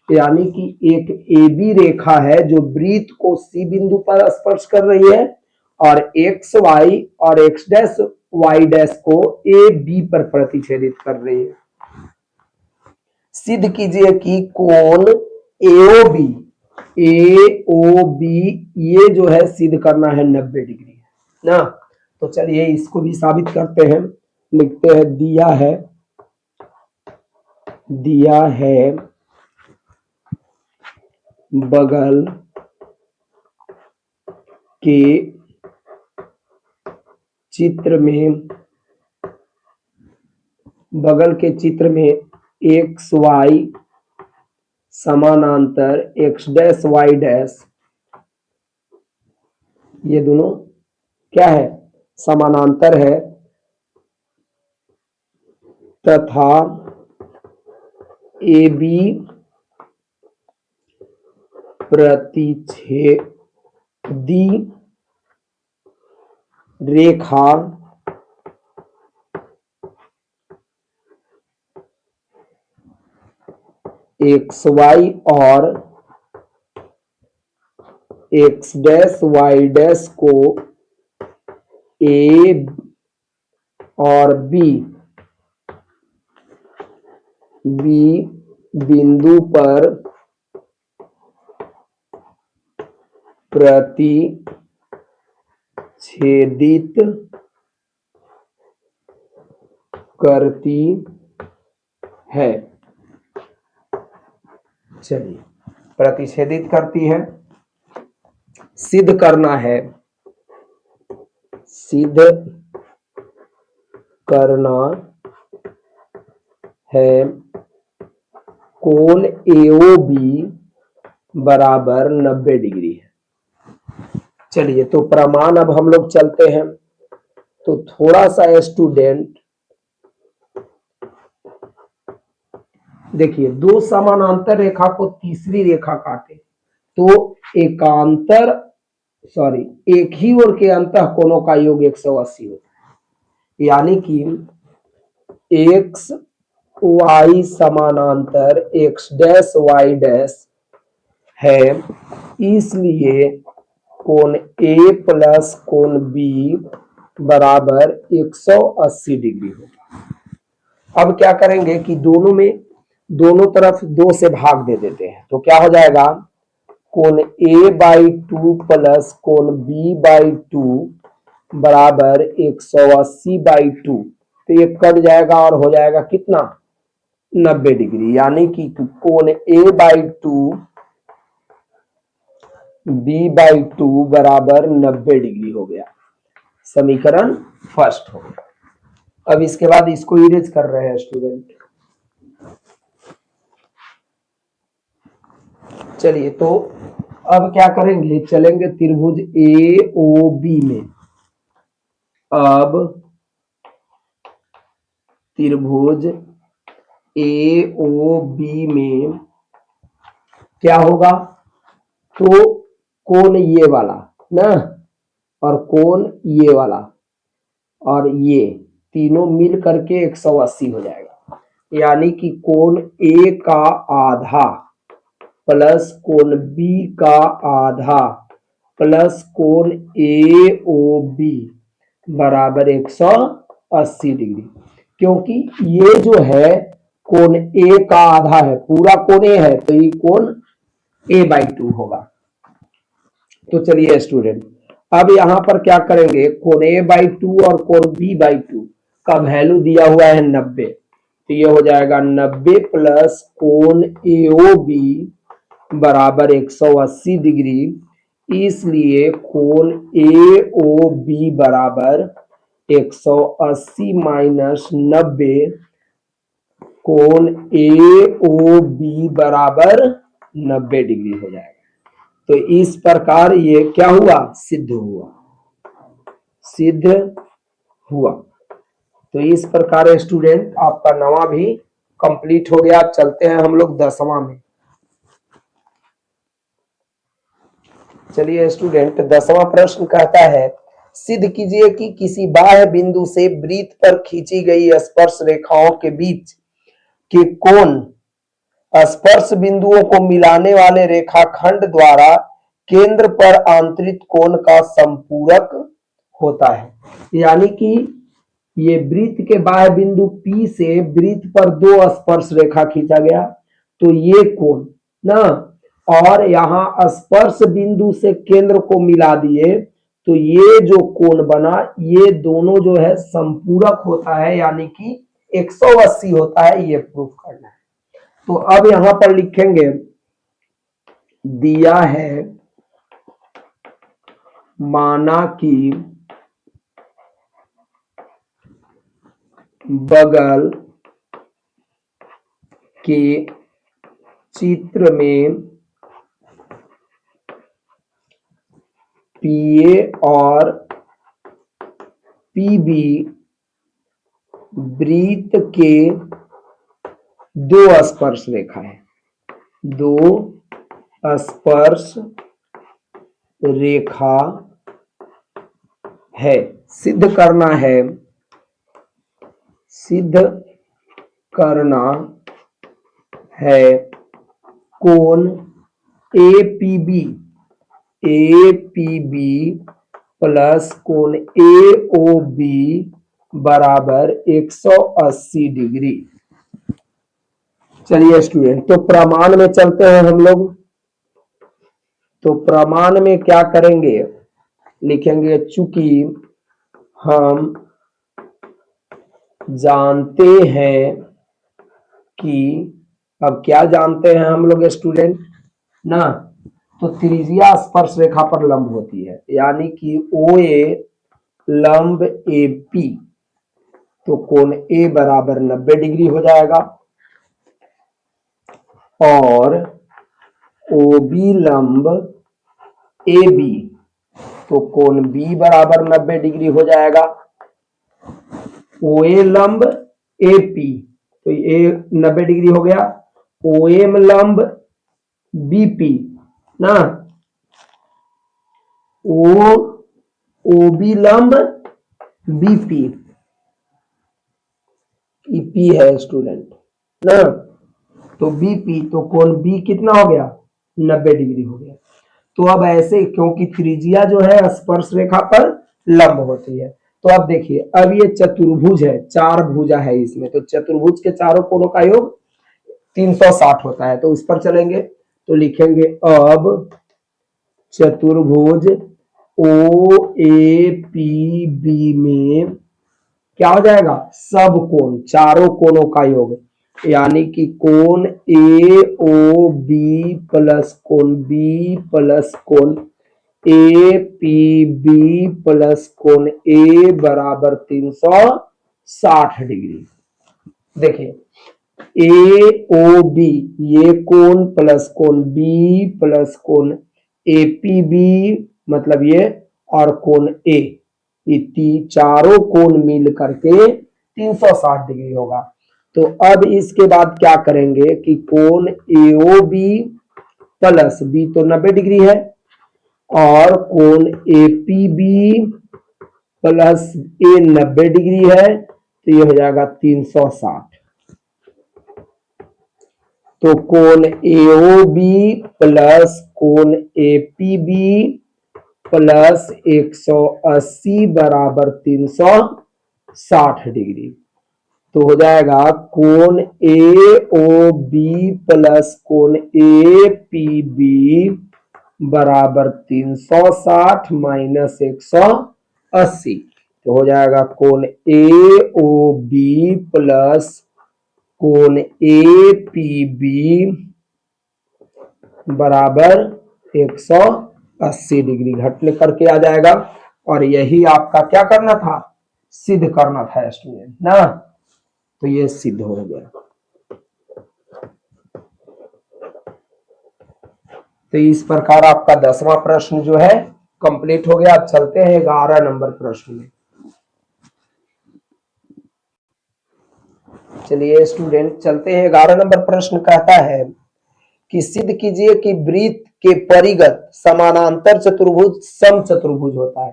यानी कि एक ए बी रेखा है जो वृत्त को सी बिंदु पर स्पर्श कर रही है और एक्स वाई और एक्स डैश वाई डैश को ए बी पर प्रतिच्छेदित कर रही है। सिद्ध कीजिए कि कोण एओबी ये जो है सिद्ध करना है 90 डिग्री ना। तो चलिए इसको भी साबित करते हैं। लिखते हैं दिया है बगल के चित्र में एक्स वाई समानांतर एक्स डैश वाई डैश ये दोनों क्या है समानांतर है तथा ए बी प्रतिच्छेदी रेखा एक्स वाई और एक्स डैश वाई डैश को ए और बी बिंदु पर प्रतिच्छेदित करती है। चलिए प्रतिच्छेदित करती है, सिद्ध करना है कोण एओबी बराबर 90 डिग्री है। चलिए तो प्रमाण अब हम लोग चलते हैं। तो थोड़ा सा स्टूडेंट देखिए दो समानांतर रेखा को तीसरी रेखा काटे तो एक ही ओर के अंतः कोणों का योग 180 होता है। यानी कि एक्स वाई समानांतर एक्स डैश वाई डैश है, इसलिए कोण ए प्लस कोण बी बराबर 180 डिग्री होगा। अब क्या करेंगे कि दोनों तरफ 2 से भाग दे देते हैं। तो क्या हो जाएगा कोण a/2 प्लस कोण b/2 बराबर 180/2। तो ये कट जाएगा और हो जाएगा कितना 90 डिग्री। यानी कि कोण a/2 b/2 बराबर 90 डिग्री हो गया। समीकरण फर्स्ट हो गया। अब इसके बाद इसको इरेज कर रहे हैं स्टूडेंट। चलिए तो अब क्या करेंगे, चलेंगे त्रिभुज एओबी में। अब त्रिभुज एओबी में क्या होगा, तो कोण ये वाला ना और कोण ये वाला और ये तीनों मिल करके 180 हो जाएगा। यानी कि कोण ए का आधा प्लस कोण बी का आधा प्लस कोण एओबी बराबर 180 डिग्री। क्योंकि ये जो है कोण ए का आधा है, पूरा कोण ए है, तो ये कोण a/2 होगा। तो चलिए स्टूडेंट अब यहां पर क्या करेंगे, कोण a/2 और कोण b/2 का वैल्यू दिया हुआ है 90। तो ये हो जाएगा 90 प्लस कोण एओबी बराबर 180 डिग्री। इसलिए कोण एओबी बराबर 180 माइनस 90 कोण एओबी बराबर 90 डिग्री हो जाएगा। तो इस प्रकार ये क्या हुआ, सिद्ध हुआ, सिद्ध हुआ। तो इस प्रकार स्टूडेंट आपका 9वां भी कंप्लीट हो गया। चलते हैं हम लोग 10वां में। चलिए स्टूडेंट 10वां प्रश्न कहता है, सिद्ध कीजिए कि किसी बाह्य बिंदु से वृत्त पर खींची गई स्पर्श रेखाओं के बीच के कोण स्पर्श बिंदुओं को मिलाने वाले रेखाखंड द्वारा केंद्र पर आंतरिक कोण का संपूरक होता है। यानी कि ये वृत्त के बाह्य बिंदु P से वृत्त पर दो स्पर्श रेखा खींचा गया, तो ये कोण ना, और यहाँ स्पर्श बिंदु से केंद्र को मिला दिए, तो ये जो कोण बना, ये दोनों जो है संपूरक होता है, यानी कि 180 होता है। ये प्रूफ करना है। तो अब यहां पर लिखेंगे, दिया है माना कि बगल के चित्र में पीए और पीबी वृत्त के दो स्पर्श रेखा है, दो स्पर्श रेखा है। सिद्ध करना है, सिद्ध करना है कोण एपीबी प्लस कोण एओबी बराबर 180 डिग्री। चलिए स्टूडेंट, तो प्रमाण में चलते हैं हम लोग। तो प्रमाण में क्या करेंगे, लिखेंगे चूंकि हम जानते हैं कि, अब क्या जानते हैं हम लोग स्टूडेंट ना, तो त्रिज्या स्पर्श रेखा पर लंब होती है, यानी कि OA लंब AP, तो कोण A बराबर 90 डिग्री हो जाएगा, और OB लंब AB, तो कोण B बराबर 90 डिग्री हो जाएगा। OA लंब AP, तो ये 90 डिग्री हो गया। OM लंब BP ना, OB लंब BP, EP है स्टूडेंट ना, तो BP, तो कोण B कितना हो गया, 90 डिग्री हो गया। तो अब ऐसे, क्योंकि त्रिज्या जो है स्पर्श रेखा पर लंब होती है, तो अब देखिए, अब ये चतुर्भुज है, 4 भुजा है इसमें, तो चतुर्भुज के चारों कोणों का योग 360 होता है। तो उस पर चलेंगे, तो लिखेंगे अब चतुर्भुज OAPB में क्या हो जाएगा, सब कोण, चारों कोणों का योग, यानी कि कोण AOB प्लस कोण B प्लस कोण APB प्लस कोण A बराबर 360 डिग्री। देखिए AOB ये कोण प्लस कोण B प्लस कोण APB, मतलब ये, और कोण A, ये चारों कोण मिल करके 360 डिग्री होगा। तो अब इसके बाद क्या करेंगे कि कोण AOB प्लस B तो 90 डिग्री है, और कोण APB प्लस A 90 डिग्री है, तो ये हो जाएगा 360। तो कोण AOB प्लस कोण APB प्लस 180 बराबर 360 डिग्री, तो हो जाएगा कोण AOB प्लस कोण APB बराबर 360 माइनस 180, तो हो जाएगा कोण AOB प्लस कोण APB बराबर 180 डिग्री घट करके आ जाएगा। और यही आपका क्या करना था, सिद्ध करना था स्टूडेंट ना, तो ये सिद्ध हो गया। तो इस प्रकार आपका 10वां प्रश्न जो है कंप्लीट हो गया। अब चलते हैं 11 नंबर प्रश्न में। चलिए स्टूडेंट चलते हैं। 11 नंबर प्रश्न कहता है कि सिद्ध कीजिए कि वृत्त के परिगत समानांतर चतुर्भुज समचतुर्भुज होता है।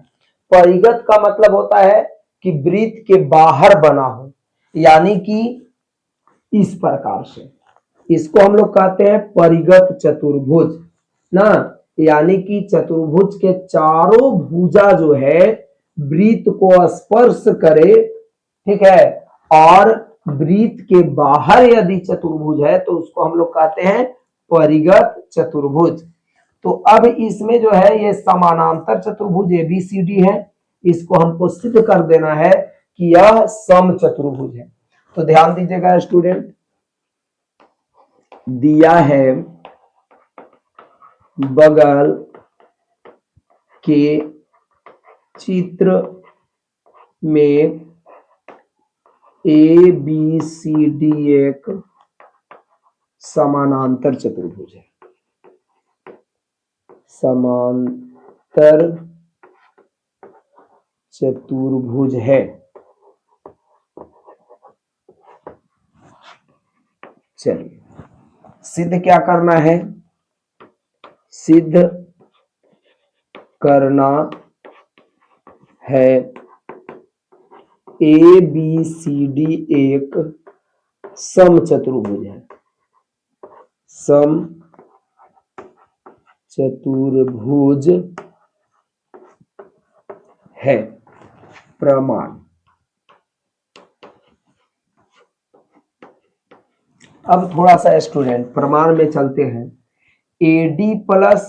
परिगत का मतलब होता है कि वृत्त के बाहर बना हो, यानी कि इस प्रकार से, इसको हम लोग कहते हैं परिगत चतुर्भुज ना, यानी कि चतुर्भुज के चारों भुजा जो है वृत्त को स्पर्श करे, ठीक है, और वृत्त के बाहर यदि चतुर्भुज है तो उसको हम लोग कहते हैं परिगत चतुर्भुज। तो अब इसमें जो है ये समानांतर चतुर्भुज एबीसीडी है, इसको हमको सिद्ध कर देना है कि यह सम चतुर्भुज है। तो ध्यान दीजिएगा स्टूडेंट, दिया है बगल के चित्र में ए बी सी डी एक समानांतर चतुर्भुज है। समांतर चतुर्भुज है। चलिए सिद्ध क्या करना है, सिद्ध करना है ए बी सी डी एक सम चतुर्भुज है। सम चतुर्भुज है। प्रमाण। अब थोड़ा सा स्टूडेंट प्रमाण में चलते हैं। AD प्लस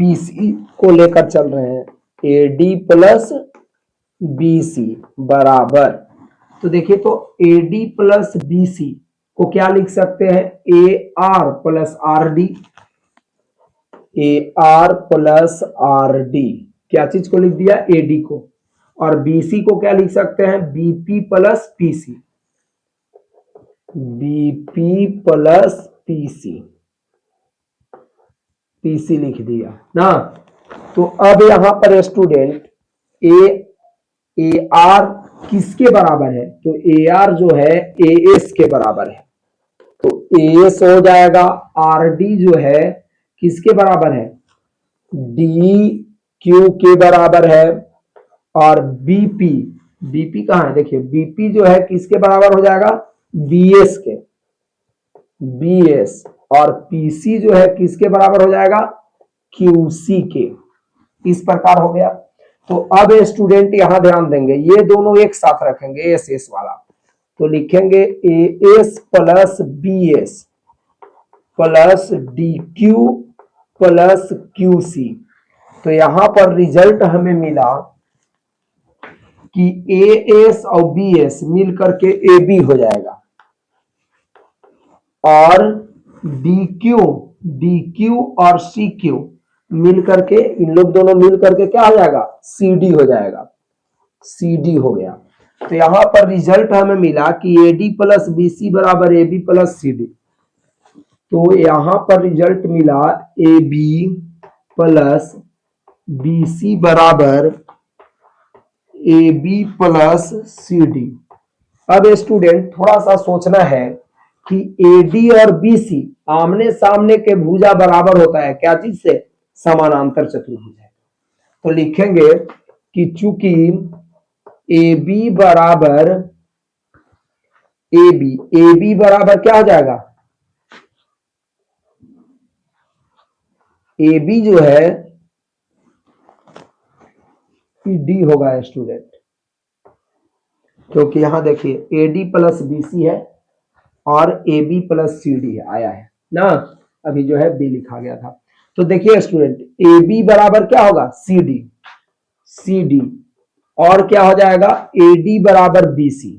BC को लेकर चल रहे हैं। AD प्लस BC बराबर, तो देखिए तो AD प्लस BC को क्या लिख सकते हैं, AR plus RD। AR plus RD क्या चीज को लिख दिया, AD को। और BC को क्या लिख सकते हैं, BP plus PC। BP plus PC, PC लिख दिया ना। तो अब यहां पर स्टूडेंट AR किसके बराबर है, तो AR जो है AS के बराबर है। तो AS हो जाएगा, RD जो है किसके बराबर है, DQ के बराबर है। और BP कहां है, देखिए BP जो है किसके बराबर हो जाएगा, BS के, BS। और PC जो है किसके बराबर हो जाएगा, QC के। इस प्रकार हो गया। तो अब स्टूडेंट यहां ध्यान देंगे, ये दोनों एक साथ रखेंगे एस वाला, तो लिखेंगे AS plus BS plus DQ plus QC। तो यहां पर रिजल्ट हमें मिला कि AS और BS मिलकर के AB हो जाएगा, और DQ और CQ मिलकर के, इन लोग दोनों मिलकर के क्या हो जाएगा, CD हो जाएगा। CD हो गया। तो यहां पर रिजल्ट हमें मिला कि AD प्लस BC बराबर AB प्लस CD। तो यहां पर रिजल्ट मिला AB प्लस BC बराबर AB प्लस CD। अब स्टूडेंट थोड़ा सा सोचना है कि AD और BC आमने सामने के भुजा बराबर होता है क्या चीज से, समानांतर चतुर्भुज है। तो लिखेंगे कि चूंकि AB बराबर AB बराबर क्या हो जाएगा, AB जो है D होगा स्टूडेंट, क्योंकि यहां देखिए AD प्लस BC है और AB प्लस CD है, आया है ना, अभी जो है B लिखा गया था। तो देखिए स्टूडेंट AB बराबर क्या होगा, CD और क्या हो जाएगा, AD बराबर BC,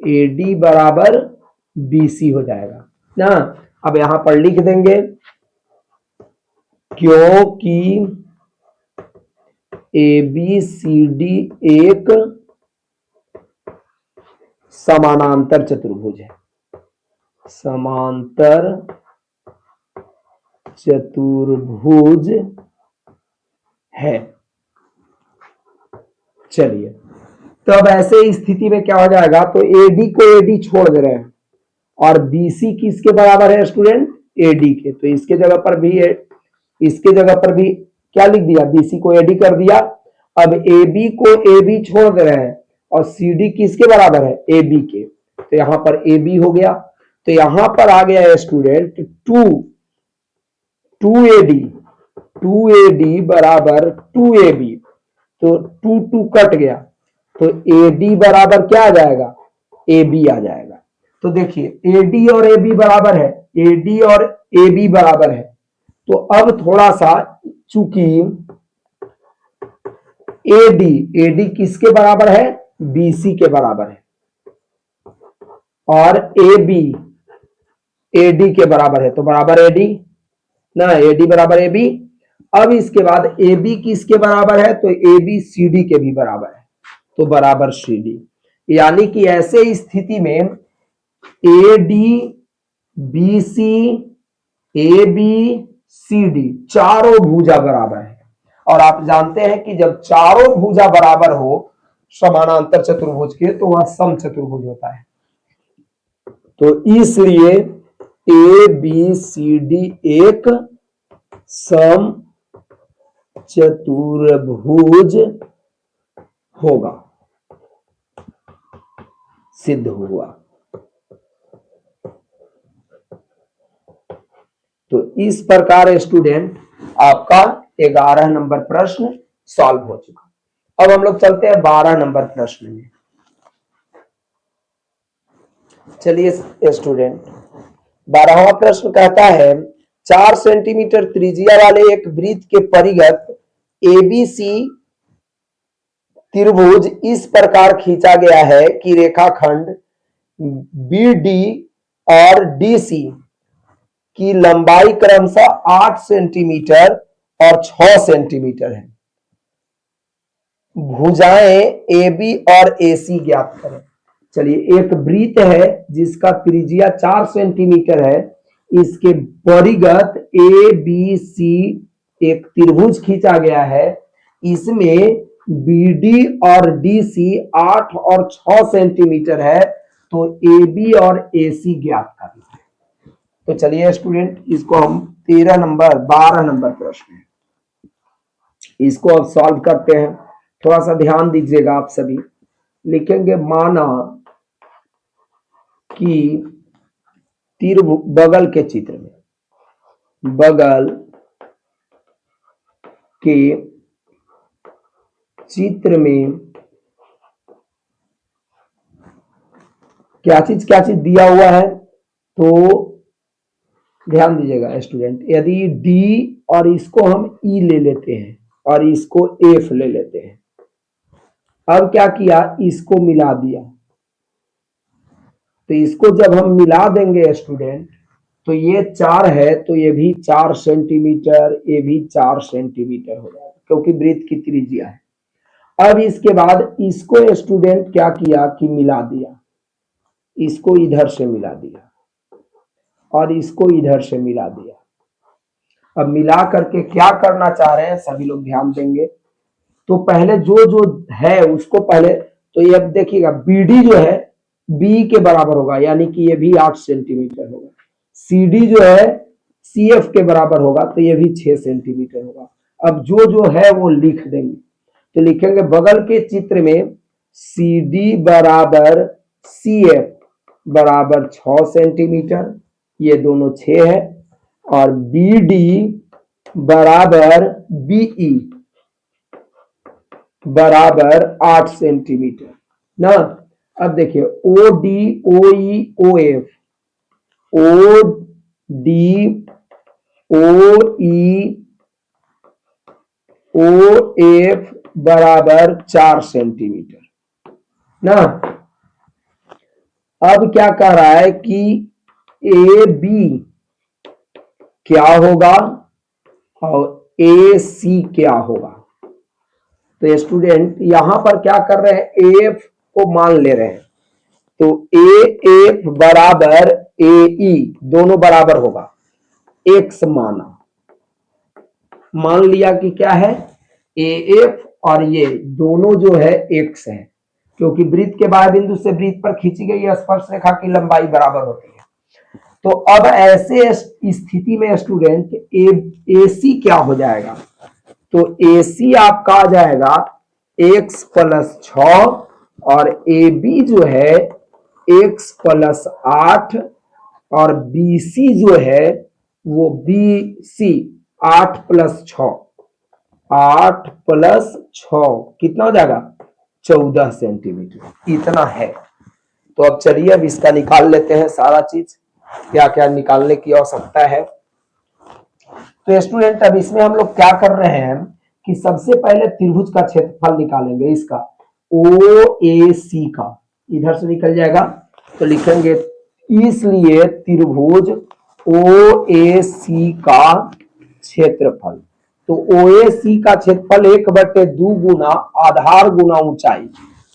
AD बराबर BC हो जाएगा ना। अब यहां पर लिख देंगे क्योंकि ABCD एक समानांतर चतुर्भुज है। समांतर चतुर्भुज है। चलिए, तब ऐसे स्थिति में क्या हो जाएगा, तो एडी को एडी छोड़ दे रहे हैं और बीसी किसके बराबर है स्टूडेंट, एडी के, तो इसके जगह पर भी इसके जगह पर भी क्या लिख दिया, बीसी को एडी कर दिया। अब एबी को एबी छोड़ दे रहे हैं और सीडी किसके बराबर है, एबी के, तो यहां पर एबी हो गया। तो यहां पर आ गया स्टूडेंट 2 एडी बराबर 2ab, तो 2 कट गया, तो एडी बराबर क्या आ जाएगा, एबी आ जाएगा। तो देखिए एडी और एबी बराबर है, एडी और एबी बराबर है। तो अब थोड़ा सा, चूंकि एडी किसके बराबर है, बीसी के बराबर है, और एबी एडी के बराबर है, तो बराबर एडी ना, एडी बराबर एबी। अब इसके बाद एबी किसके बराबर है, तो एबी सीडी के भी बराबर है, तो बराबर सीडी। यानी कि ऐसे स्थिति में एडी बीसी एबी सीडी चारों भुजा बराबर है, और आप जानते हैं कि जब चारों भुजा बराबर हो समानांतर चतुर्भुज के, तो वह सम चतुर्भुज होता है। तो इसलिए ए बी सी डी एक सम चतुर्भुज होगा, सिद्ध हुआ। तो इस प्रकार स्टूडेंट आपका 11 नंबर प्रश्न सॉल्व हो चुका। अब हम लोग चलते हैं 12 नंबर प्रश्न में। चलिए स्टूडेंट, 12वां प्रश्न कहता है 4 सेंटीमीटर त्रिज्या वाले एक वृत्त के परिघत एबीसी त्रिभुज इस प्रकार खींचा गया है कि रेखाखंड बीडी और डीसी की लंबाई क्रमशः 8 सेंटीमीटर और 6 सेंटीमीटर है। भुजाएं ए बी और ए सी ज्ञात करें। चलिए, एक वृत्त है जिसका त्रिज्या 4 सेंटीमीटर है, इसके परिघत ए बी सी एक त्रिभुज खींचा गया है, इसमें बी डी और डी सी 8 और 6 सेंटीमीटर है, तो ए बी और ए सी ज्ञात करना है। तो चलिए स्टूडेंट, इसको हम 12 नंबर प्रश्न है, इसको अब सॉल्व करते हैं। थोड़ा सा ध्यान दीजिएगा आप सभी। लिखेंगे माना कि बगल के चित्र में, बगल के चित्र में क्या चीज दिया हुआ है, तो ध्यान दीजिएगा स्टूडेंट। यदि डी और इसको हम ई ले लेते हैं और इसको एफ ले लेते हैं, अब क्या किया, इसको मिला दिया, तो इसको जब हम मिला देंगे स्टूडेंट, तो ये 4 है, तो ये भी 4 सेंटीमीटर, ये भी 4 सेंटीमीटर हो जाएगा, क्योंकि वृत्त की त्रिज्या है। अब इसके बाद इसको स्टूडेंट क्या किया कि मिला दिया, इसको इधर से मिला दिया और इसको इधर से मिला दिया। अब मिला करके क्या करना चाह रहे हैं, सभी लोग ध्यान देंगे। तो पहले जो है उसको पहले, तो ये अब देखिएगा बीडी जो है बी के बराबर होगा, यानी कि ये भी 8 सेंटीमीटर होगा। सीडी जो है सीएफ के बराबर होगा, तो ये भी 6 सेंटीमीटर होगा। अब जो है वो लिख देंगे, तो लिखेंगे बगल के चित्र में सीडी बराबर सीएफ बराबर 6 सेंटीमीटर, ये दोनों 6 है, और बीडी बराबर बीई बराबर 8 सेंटीमीटर ना। अब देखिए o d o e o f, o d o e o f बराबर 4 सेंटीमीटर ना। अब क्या कह रहा है कि ए बी क्या होगा और ए सी क्या होगा। तो स्टूडेंट यहां पर क्या कर रहे हैं, एफ को मान ले रहे हैं, तो ए एफ बराबर ए ई दोनों बराबर होगा, एक्स माना, मान लिया कि क्या है, AF और ये दोनों जो है x है, क्योंकि वृत्त के बाह्य बिंदु से वृत्त पर खींची गई स्पर्श रेखा की लंबाई बराबर होती है। तो अब ऐसे स्थिति में स्टूडेंट AC क्या हो जाएगा, तो AC आपका आ जाएगा x प्लस 6 और AB जो है x प्लस 8 और BC जो है वो BC 8 प्लस 6, 8 प्लस 6 कितना हो जाएगा 14 सेंटीमीटर, इतना है। तो अब चलिए अब इसका निकाल लेते हैं सारा चीज, क्या क्या निकालने की आवश्यकता है। तो स्टूडेंट अब इसमें हम लोग क्या कर रहे हैं कि सबसे पहले त्रिभुज का क्षेत्रफल निकालेंगे, इसका OAC का, इधर से निकल जाएगा तो लिखेंगे, इसलिए त्रिभुज OAC का क्षेत्रफल, तो OAC का क्षेत्रफल 1/2 गुना आधार गुना ऊंचाई,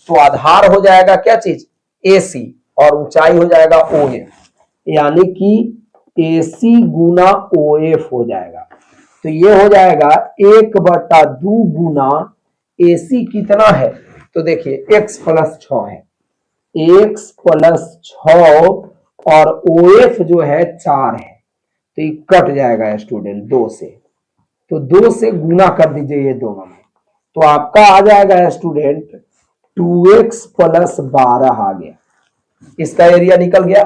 तो आधार हो जाएगा क्या चीज AC और ऊंचाई हो जाएगा OF, यानी कि AC गुना OF हो जाएगा। तो ये हो जाएगा 1/2 गुना AC कितना है, तो देखिए x प्लस 6 है, x प्लस 6 और OF जो है 4 है, तो ये कट जाएगा स्टूडेंट 2 से, तो 2 से गुना कर दीजिए ये दोनों में, तो आपका आ जाएगा स्टूडेंट 2x प्लस 12 आ गया, इसका एरिया निकल गया।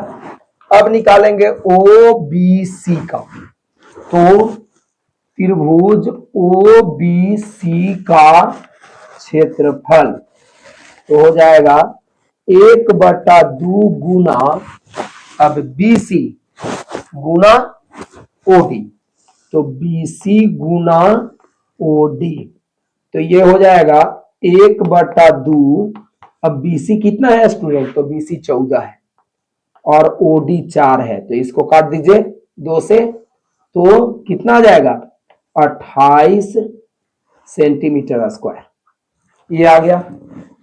अब निकालेंगे OBC का, तो त्रिभुज OBC का क्षेत्रफल तो हो जाएगा 1/2 गुना, अब BC गुना OD, तो BC गुना OD, तो ये हो जाएगा 1/2, अब BC कितना है स्टूडेंट, तो BC 14 है और OD 4 है, तो इसको काट दीजिए 2 से, तो कितना आ जाएगा 28 सेंटीमीटर स्क्वायर, ये आ गया।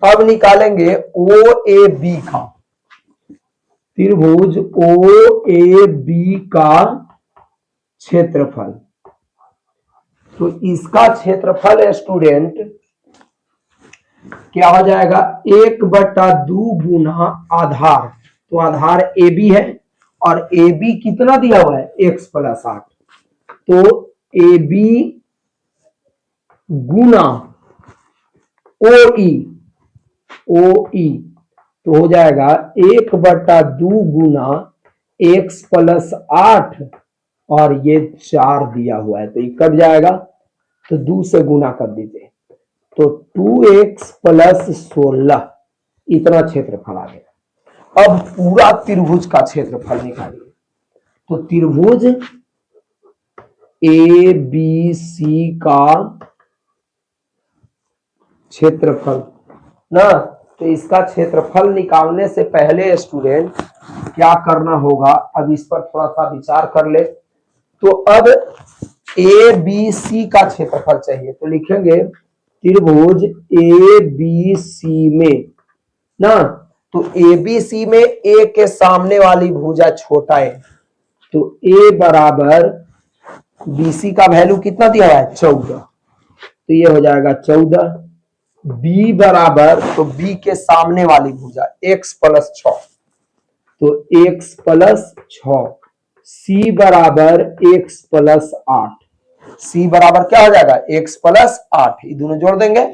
अब निकालेंगे OAB का, त्रिभुज OAB का क्षेत्रफल, तो इसका क्षेत्रफल स्टूडेंट क्या हो जाएगा 1/2 गुना आधार, तो आधार AB है और AB कितना दिया हुआ है x प्लस 8, तो AB गुना OE तो हो जाएगा 1/2 गुना x प्लस 8 और ये 4 दिया हुआ है, तो ये कट जाएगा, तो 2 से गुना कर दीजिए, तो 2x प्लस 16, इतना क्षेत्रफल आ गया। अब पूरा त्रिभुज का क्षेत्रफल निकालिए, तो त्रिभुज ABC का क्षेत्रफल ना, तो इसका क्षेत्रफल निकालने से पहले स्टूडेंट क्या करना होगा, अब इस पर थोड़ा सा विचार कर ले। तो अब ABC का क्षेत्रफल चाहिए, तो लिखेंगे त्रिभुज ABC में ना, तो ABC में A के सामने वाली भुजा छोटा है, तो A बराबर BC का वैल्यू कितना दिया हुआ है 14, तो ये हो जाएगा 14, B बराबर, तो B के सामने वाली भुजा x प्लस 6, तो x प्लस 6, C बराबर x प्लस 8, C बराबर क्या हो जाएगा x प्लस 8, ये दोनों जोड़ देंगे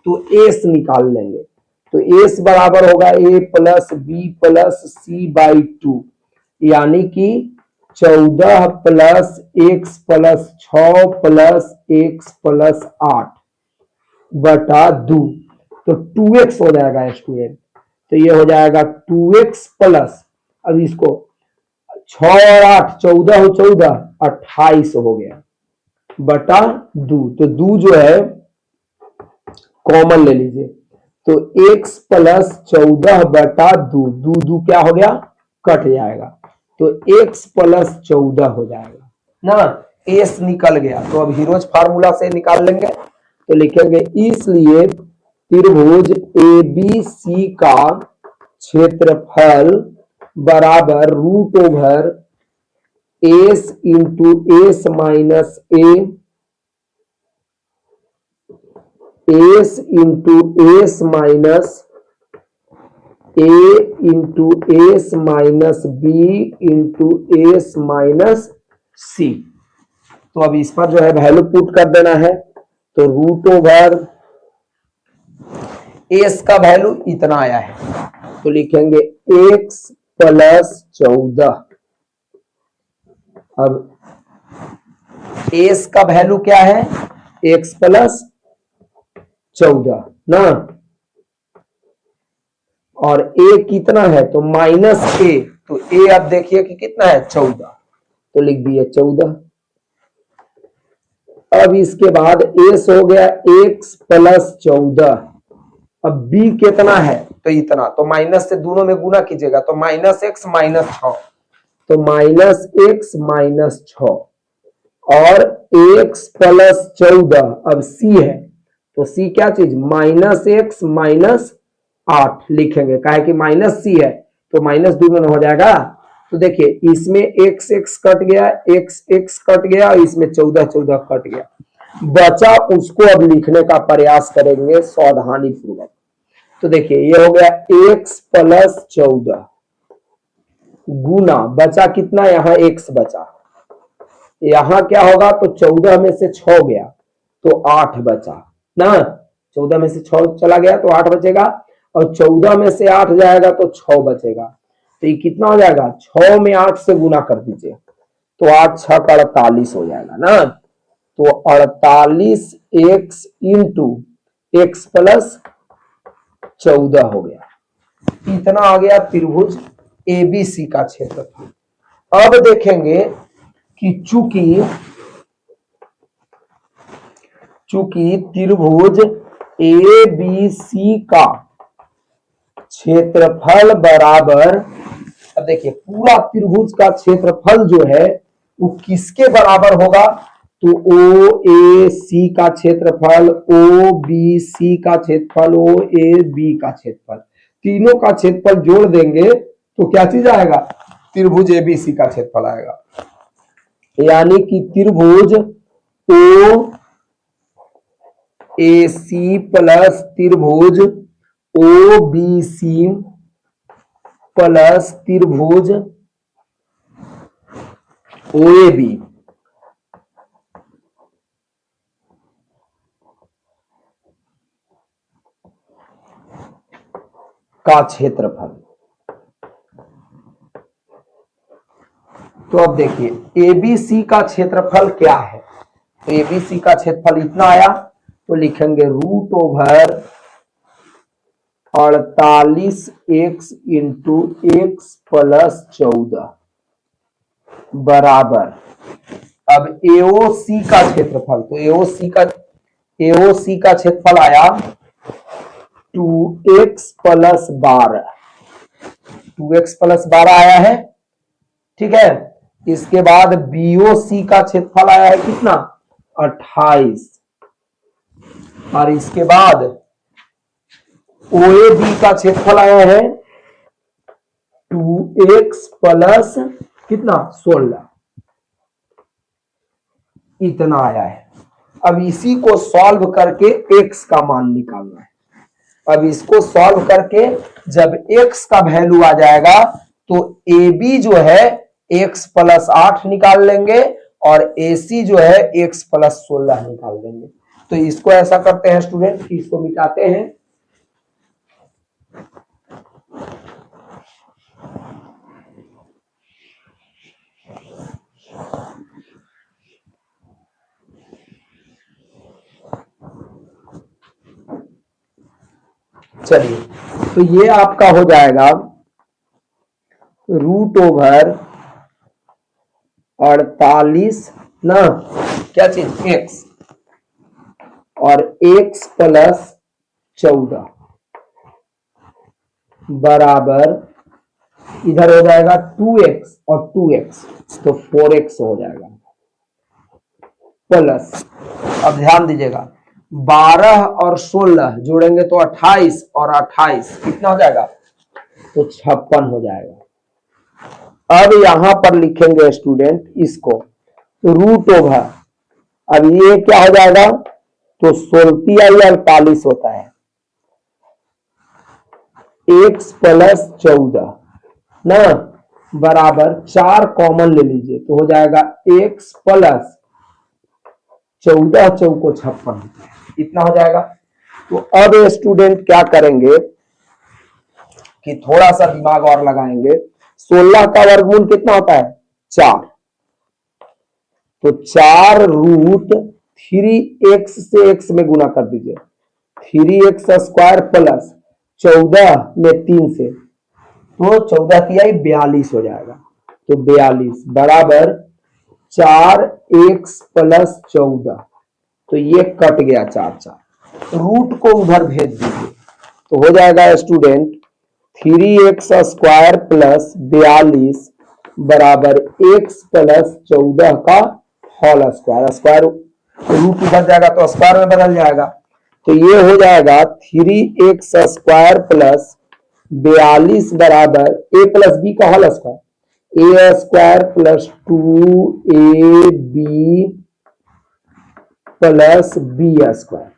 तो S निकाल लेंगे, तो S बराबर होगा A plus B plus C by 2, यानी कि 14 plus x plus 6 plus x plus 8 बटा 2, तो 2x हो जाएगा स्टूडेंट, तो ये हो जाएगा 2x प्लस, अब इसको 6 और 8 14 हो 14 28 हो गया बटा 2, तो 2 जो है कॉमन ले लीजिए, तो x प्लस 14 बटा 2, 2 क्या हो गया कट जाएगा, तो x प्लस 14 हो जाएगा ना, s निकल गया, तो अब हीरोज फार्मूला से निकाल लेंगे, तो लिखेंगे इसलिए त्रिभुज ABC का क्षेत्रफल बराबर root over S into S minus A s into s minus a into s minus b into s minus c. तो अब इस पर जो है वैल्यू पुट कर देना है। तो रूट ओवर एस का वैल्यू इतना आया है, तो लिखेंगे एक्स प्लस 14। अब एस का वैल्यू क्या है, एक्स प्लस 14 ना, और ए कितना है तो माइनस ए, तो ए आप देखिए कि कितना है 14, तो लिख दिए 14। अब इसके बाद एस हो गया एक्स प्लस 14। अब बी कितना है तो इतना, तो माइनस से दोनों में गुना कीजिएगा, तो माइनस एक्स माइनस 6, तो माइनस एक्स माइनस 6 और एक्स प्लस 14। अब सी है, तो सी क्या चीज, माइनस एक्स माइनस 8 लिखेंगे, काहे कि माइनस सी है तो माइनस दोनों में हो जाएगा। तो देखिए इसमें एक्स एक्स कट गया, एक्स एक्स कट गया, और इसमें 14 14 कट गया, बचा उसको अब लिखने का प्रयास करेंगे सावधानी पूर्वक। तो देखिए ये हो गया एक्स प्लस 14 गुना, बचा कितना, यहां एक्स बचा, यहां क्या होगा तो 14 में से 6 गया तो 8 बचा ना, 14 में से 6 चला गया तो 8 बचेगा, और 14 में से 8 जाएगा तो 6 बचेगा। तो ये कितना हो जाएगा, 6 में 8 से गुना कर दीजिए, तो 8 6 का 48 हो जाएगा ना। तो 48 एक्स इंटू एक्स प्लस 14 हो गया। इतना आ गया त्रिभुज एबीसी का क्षेत्रफल। अब देखेंगे कि चूंकि त्रिभुज ए बी सी का क्षेत्रफल बराबर, अब देखिए पूरा त्रिभुज का क्षेत्रफल जो है वो किसके बराबर होगा, तो ओ ए सी का क्षेत्रफल, ओ बी सी का क्षेत्रफल, ओ ए बी का क्षेत्रफल, तीनों का क्षेत्रफल जोड़ देंगे तो क्या चीज आएगा, त्रिभुज एबीसी का क्षेत्रफल आएगा। यानी कि त्रिभुज ओ ए सी प्लस त्रिभुज ओ बी सी प्लस त्रिभुज ओ ए बी का क्षेत्रफल। तो अब देखिए एबीसी का क्षेत्रफल क्या है, तो एबीसी का क्षेत्रफल इतना आया, तो लिखेंगे root over 48 x into x plus 14 बराबर, अब एओसी का क्षेत्रफल, तो एओसी का क्षेत्रफल आया 2x प्लस 12, 2x प्लस 12 आया है, ठीक है। इसके बाद बीओसी का क्षेत्रफल आया है कितना, 28, और इसके बाद ओएबी का क्षेत्रफल आया है 2x प्लस कितना 16, इतना आया है। अब इसी को सॉल्व करके x का मान निकालना है। अब इसको सॉल्व करके जब x का वैल्यू आ जाएगा तो AB जो है x प्लस 8 निकाल लेंगे, और AC जो है x प्लस 16 निकाल लेंगे। तो इसको ऐसा करते हैं स्टूडेंट, इसको मिटाते हैं, चलिए तो ये आपका हो जाएगा रूट ओवर 48 ना, क्या चीज x, और x प्लस 14 बराबर, इधर हो जाएगा 2x और 2x, तो 4x हो जाएगा प्लस, अब ध्यान दीजिएगा 12 और 16 जोड़ेंगे तो 28 और 28 कितना हो जाएगा, तो 56 हो जाएगा। अब यहां पर लिखेंगे स्टूडेंट इसको रूट ओवर, अब ये क्या हो जाएगा तो 16 48 होता है, x प्लस 14 ना बराबर 4 कॉमन ले लीजिए तो हो जाएगा x प्लस 14 चौको 56 इतना हो जाएगा। तो अब स्टूडेंट क्या करेंगे कि थोड़ा सा दिमाग और लगाएंगे। 16 का वर्गमूल कितना होता है 4, तो 4 रूट 3x से x में गुना कर दीजिए, 3x स्क्वायर प्लस 14 में 3 से, तो 14 तिहाई 42 हो जाएगा। तो 42 बराबर 4x प्लस 14, तो ये कट गया 4 4, रूट को उधर भेज दीजिए तो हो जाएगा स्टूडेंट 3x स्क्वायर प्लस 42 बराबर x प्लस 14 का होल स्क्वायर, स्क्वायर रूट उधर जाएगा तो स्क्वायर में बदल जाएगा। तो ये हो जाएगा 3x स्क्वायर प्लस 42 बराबर a प्लस बी का whole square, a square plus 2ab plus b square.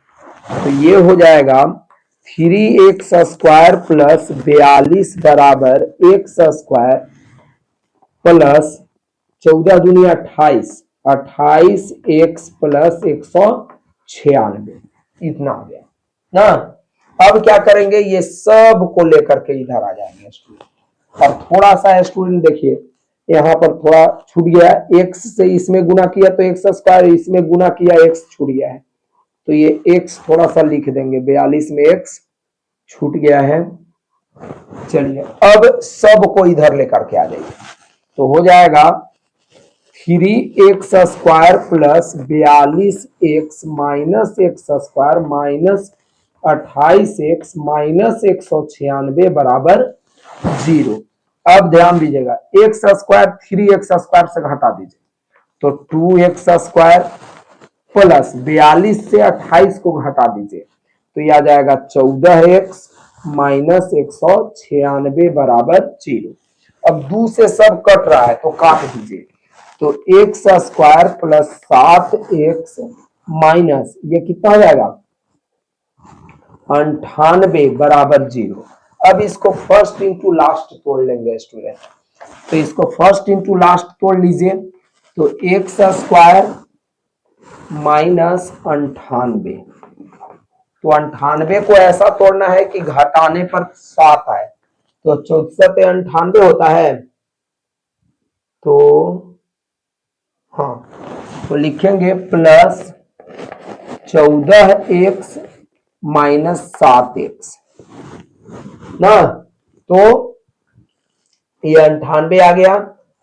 तो ये हो जाएगा 3x स्क्वायर प्लस 42 बराबर x स्क्वायर प्लस 14 दूनी 28, 28x प्लस 196 इतना हो गया ना। अब क्या करेंगे, ये सब को लेकर के इधर आ जाएंगे स्टूडेंट। और थोड़ा सा स्टूडेंट देखिए यहाँ पर थोड़ा छूट गया, x से इसमें गुना किया तो x स्क्वायर, इसमें गुना किया x छूट गया है, तो ये x थोड़ा सा लिख देंगे, 42 में x छूट गया है। चलिए अब सब को इधर लेकर के आ जाइए तो हो जाएगा 3x square plus 42x minus x square minus 28x minus 196 बराबर 0। अब ध्यान दीजिएगा x स्क्वायर 3x स्क्वायर से घटा दीजिए तो 2x स्क्वायर प्लस 42 से 28 को घटा दीजिए तो यह आ जाएगा 14x माइनस 196 बराबर 0। अब 2 से सब कट रहा है तो काट दीजिए तो x square plus 7x minus ये कितना हो जाएगा 98 बराबर 0। अब इसको फर्स्ट इंटू लास्ट तोड़ लेंगे स्टूडेंट, तो इसको फर्स्ट इंटू लास्ट तोड़ लीजिए तो x स्क्वायर माइनस 98, तो 98 को ऐसा तोड़ना है कि घटाने पर 7 आए, तो 64 98 होता है, तो हाँ तो लिखेंगे प्लस 14x माइनस 7x ना, तो ये 98 आ गया।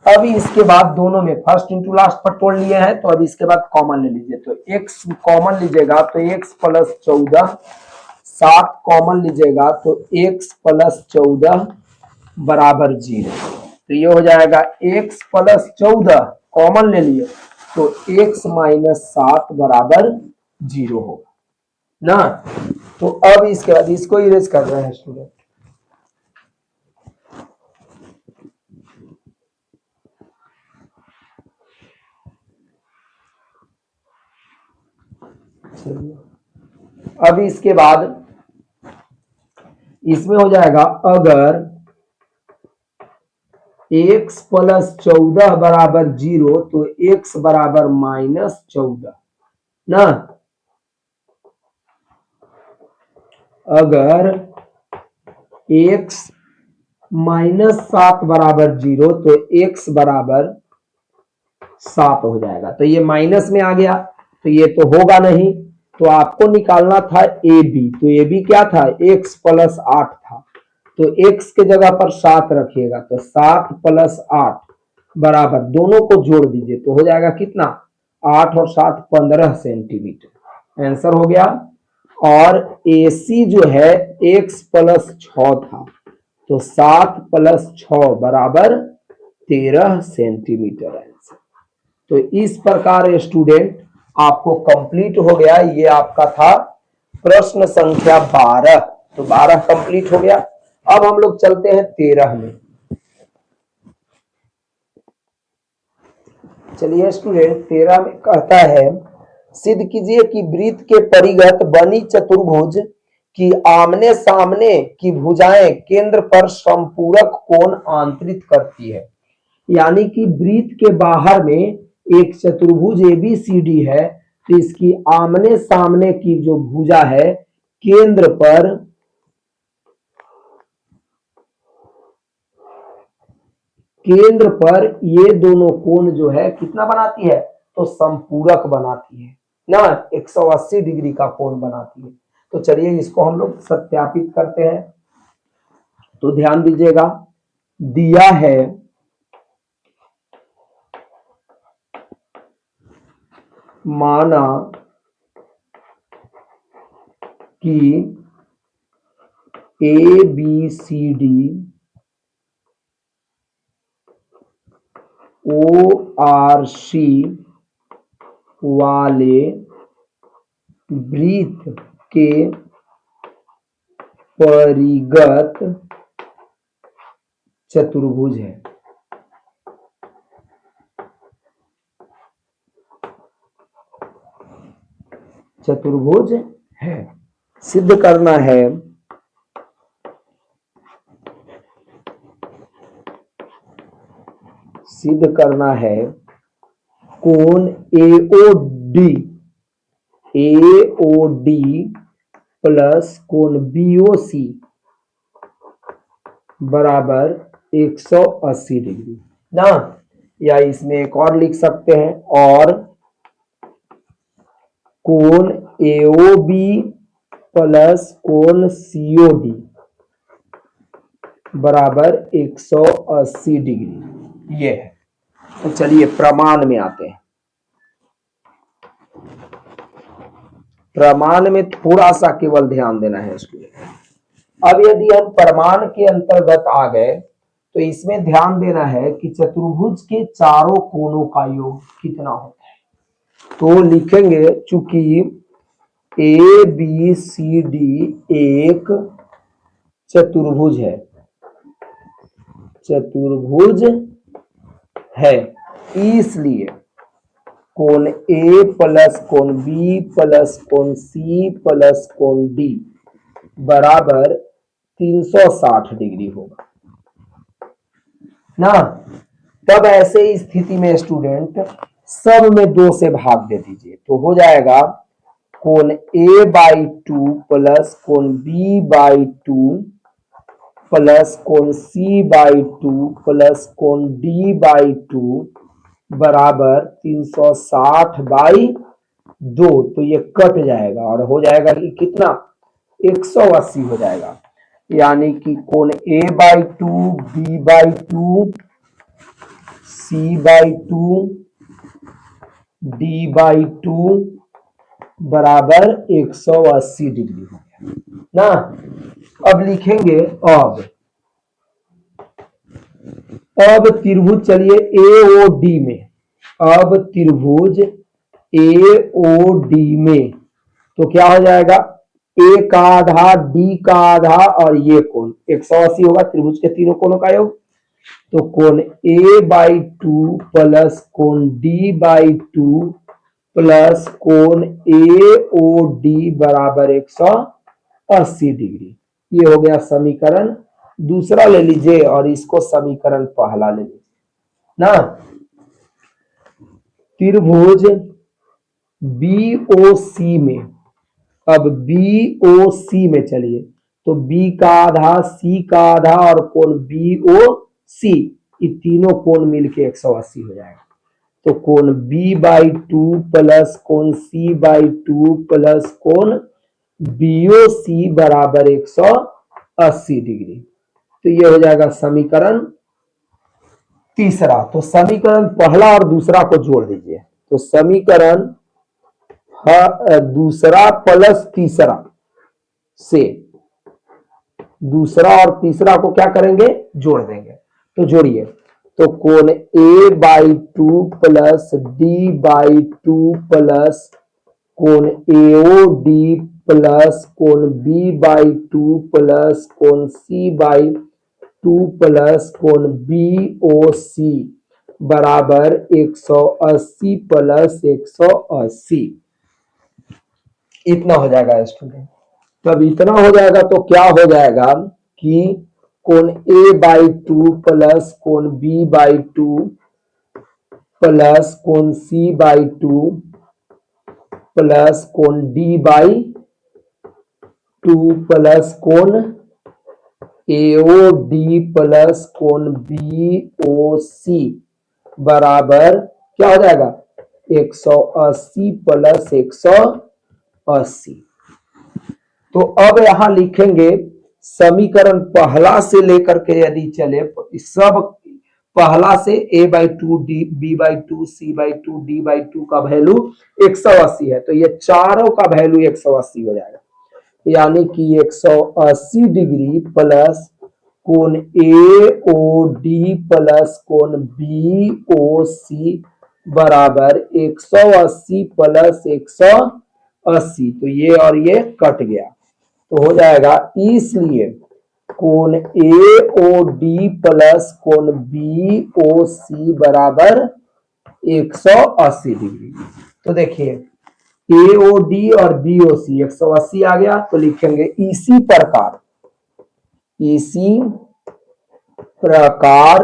अब इसके बाद दोनों में फर्स्ट इंटू लास्ट पर तोड़ लिए हैं तो अब इसके बाद कॉमन ले लीजिए तो x कॉमन लीजिएगा तो x प्लस 14, 7 कॉमन लीजिएगा तो x प्लस 14 बराबर 0। तो ये हो जाएगा x प्लस 14 कॉमन ले लिए तो x माइनस 7 बराबर 0 होगा ना। तो अब इसके बाद इसको इरेज कर रहे हैं स्टूडेंट, अब इसके बाद इसमें हो जाएगा अगर x प्लस 14 बराबर 0 तो x बराबर माइनस 14 ना, अगर x माइनस 7 बराबर 0 तो x बराबर 7 हो जाएगा। तो ये माइनस में आ गया तो ये तो होगा नहीं, तो आपको निकालना था ए बी, तो ए बी क्या था x प्लस 8 था, तो x के जगह पर 7 रखिएगा तो 7 प्लस 8 बराबर दोनों को जोड़ दीजिए तो हो जाएगा कितना 8 और 7 15 सेंटीमीटर, आंसर हो गया। और AC जो है x प्लस 6 था तो 7 प्लस 6 बराबर 13 सेंटीमीटर आंसर। तो इस प्रकार स्टूडेंट आपको कंप्लीट हो गया, ये आपका था प्रश्न संख्या 12, तो 12 कंप्लीट हो गया। अब हम लोग चलते हैं 13 में। चलिए स्टूडेंट 13 में कहता है सिद्ध कीजिए कि वृत्त के परिगत बनी चतुर्भुज की आमने सामने की भुजाएं केंद्र पर संपूरक कोण आंतरित करती है। यानी कि वृत्त के बाहर में एक चतुर्भुज एबीसीडी है, तो इसकी आमने सामने की जो भुजा है केंद्र पर ये दोनों कोण जो है कितना बनाती है, तो संपूरक बनाती है ना, 180 डिग्री का कोण बनाती है। तो चलिए इसको हम लोग सत्यापित करते हैं। तो ध्यान दीजिएगा, दिया है माना कि A B C D O R C वाले वृत्त के परिगत चतुर्भुज है। चतुर्भुज है, सिद्ध करना है कोण एओडी प्लस कोण बीओसी बराबर 180 डिग्री ना, या इसमें एक और लिख सकते हैं, और कोण एओबी प्लस कोण सीओडी बराबर 180 डिग्री, ये है। तो चलिए प्रमाण में आते हैं। प्रमाण में थोड़ा सा केवल ध्यान देना है स्टूडेंट। अब यदि हम प्रमाण के अंतर्गत आ गए तो इसमें ध्यान देना है कि चतुर्भुज के चारों कोणों का योग कितना होता है। तो लिखेंगे, चूंकि ए बी सी डी एक चतुर्भुज है, इसलिए कोण ए प्लस कोण बी प्लस कोण सी प्लस कोण डी बराबर 360 डिग्री होगा ना। तब ऐसे स्थिति में स्टूडेंट सब में 2 से भाग दे दीजिए, तो हो जाएगा कोण ए बाई 2 प्लस कोण बी बाई 2 प्लस कोण सी बाई 2 प्लस कोण डी बाई 2 बराबर 360 बाई 2। तो ये कट जाएगा और हो जाएगा कि कितना, 180 हो जाएगा। यानी कि कोण a by 2 b by 2 c by 2 d by 2 बराबर 180 डिग्री हो गया ना। अब लिखेंगे, अब त्रिभुज, चलिए एओडी में, अब त्रिभुज एओडी में तो क्या हो जाएगा, ए का आधा डी का आधा और ये कोण 180 होगा, त्रिभुज के तीनों कोणों का योग। तो कोण ए बाई 2 प्लस कोण डी बाई 2 प्लस कोण एओडी बराबर 180 डिग्री। ये हो गया समीकरण दूसरा, ले लीजिए और इसको समीकरण पहला ले लीजिए ना। त्रिभुज बीओसी में, अब बीओसी में चलिए, तो बी का आधा सी का आधा और कोण बीओसी, ये तीनों कोण मिलके 180 हो जाएगा। तो कोण बी बाई 2 प्लस कोण सी बाई 2 प्लस कोण बीओसी बराबर 180 डिग्री। तो ये हो जाएगा समीकरण तीसरा। तो समीकरण पहला और दूसरा को जोड़ दीजिए, तो समीकरण दूसरा प्लस तीसरा से दूसरा और तीसरा को क्या करेंगे, जोड़ देंगे। तो जोड़िए, तो कोण a by 2 plus d by 2 plus कोण एओ डी प्लस कोण बी बाई 2 प्लस कोण सी बाई 2 प्लस कोण बीओसी बराबर 180 प्लस 180। इतना हो जाएगा स्टूडेंट। तब इतना हो जाएगा तो क्या हो जाएगा कि कोण A/2 प्लस कोण B/2 प्लस कोण C/2 प्लस कोण D/2 प्लस कोण AOD प्लस कोण BOC बराबर क्या हो जाएगा 180 प्लस 180। तो अब यहां लिखेंगे समीकरण पहला से लेकर के यदि चले सब पहला से A/2 B/2 C/2 D/2 का वैल्यू 180 है तो ये चारों का वैल्यू 180 हो जाएगा, यानी कि 180 डिग्री प्लस कोण AOD प्लस कोण BOC बराबर 180 प्लस 180। तो ये और ये कट गया तो हो जाएगा, इसलिए कोण AOD प्लस कोण BOC बराबर 180 डिग्री। तो देखिए AOD और BOC 180 आ गया तो लिखेंगे इसी प्रकार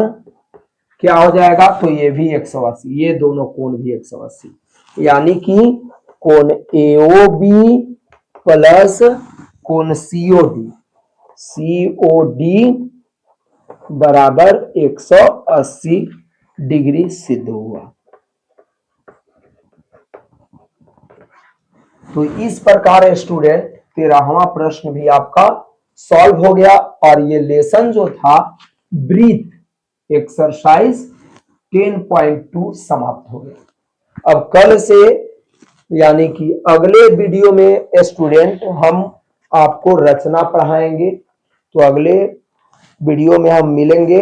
क्या हो जाएगा, तो ये भी 180, ये दोनों कोण भी 180, यानी कि कोण AOB प्लस कोण COD बराबर 180 डिग्री सिद्ध हुआ। तो इस प्रकार स्टूडेंट 13वां प्रश्न भी आपका सॉल्व हो गया और ये लेसन जो था ब्रीथ एक्सरसाइज 10.2 समाप्त हो गया। अब कल से यानी कि अगले वीडियो में स्टूडेंट हम आपको रचना पढ़ाएंगे। तो अगले वीडियो में हम मिलेंगे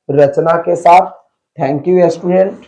रचना के साथ। Thank you student.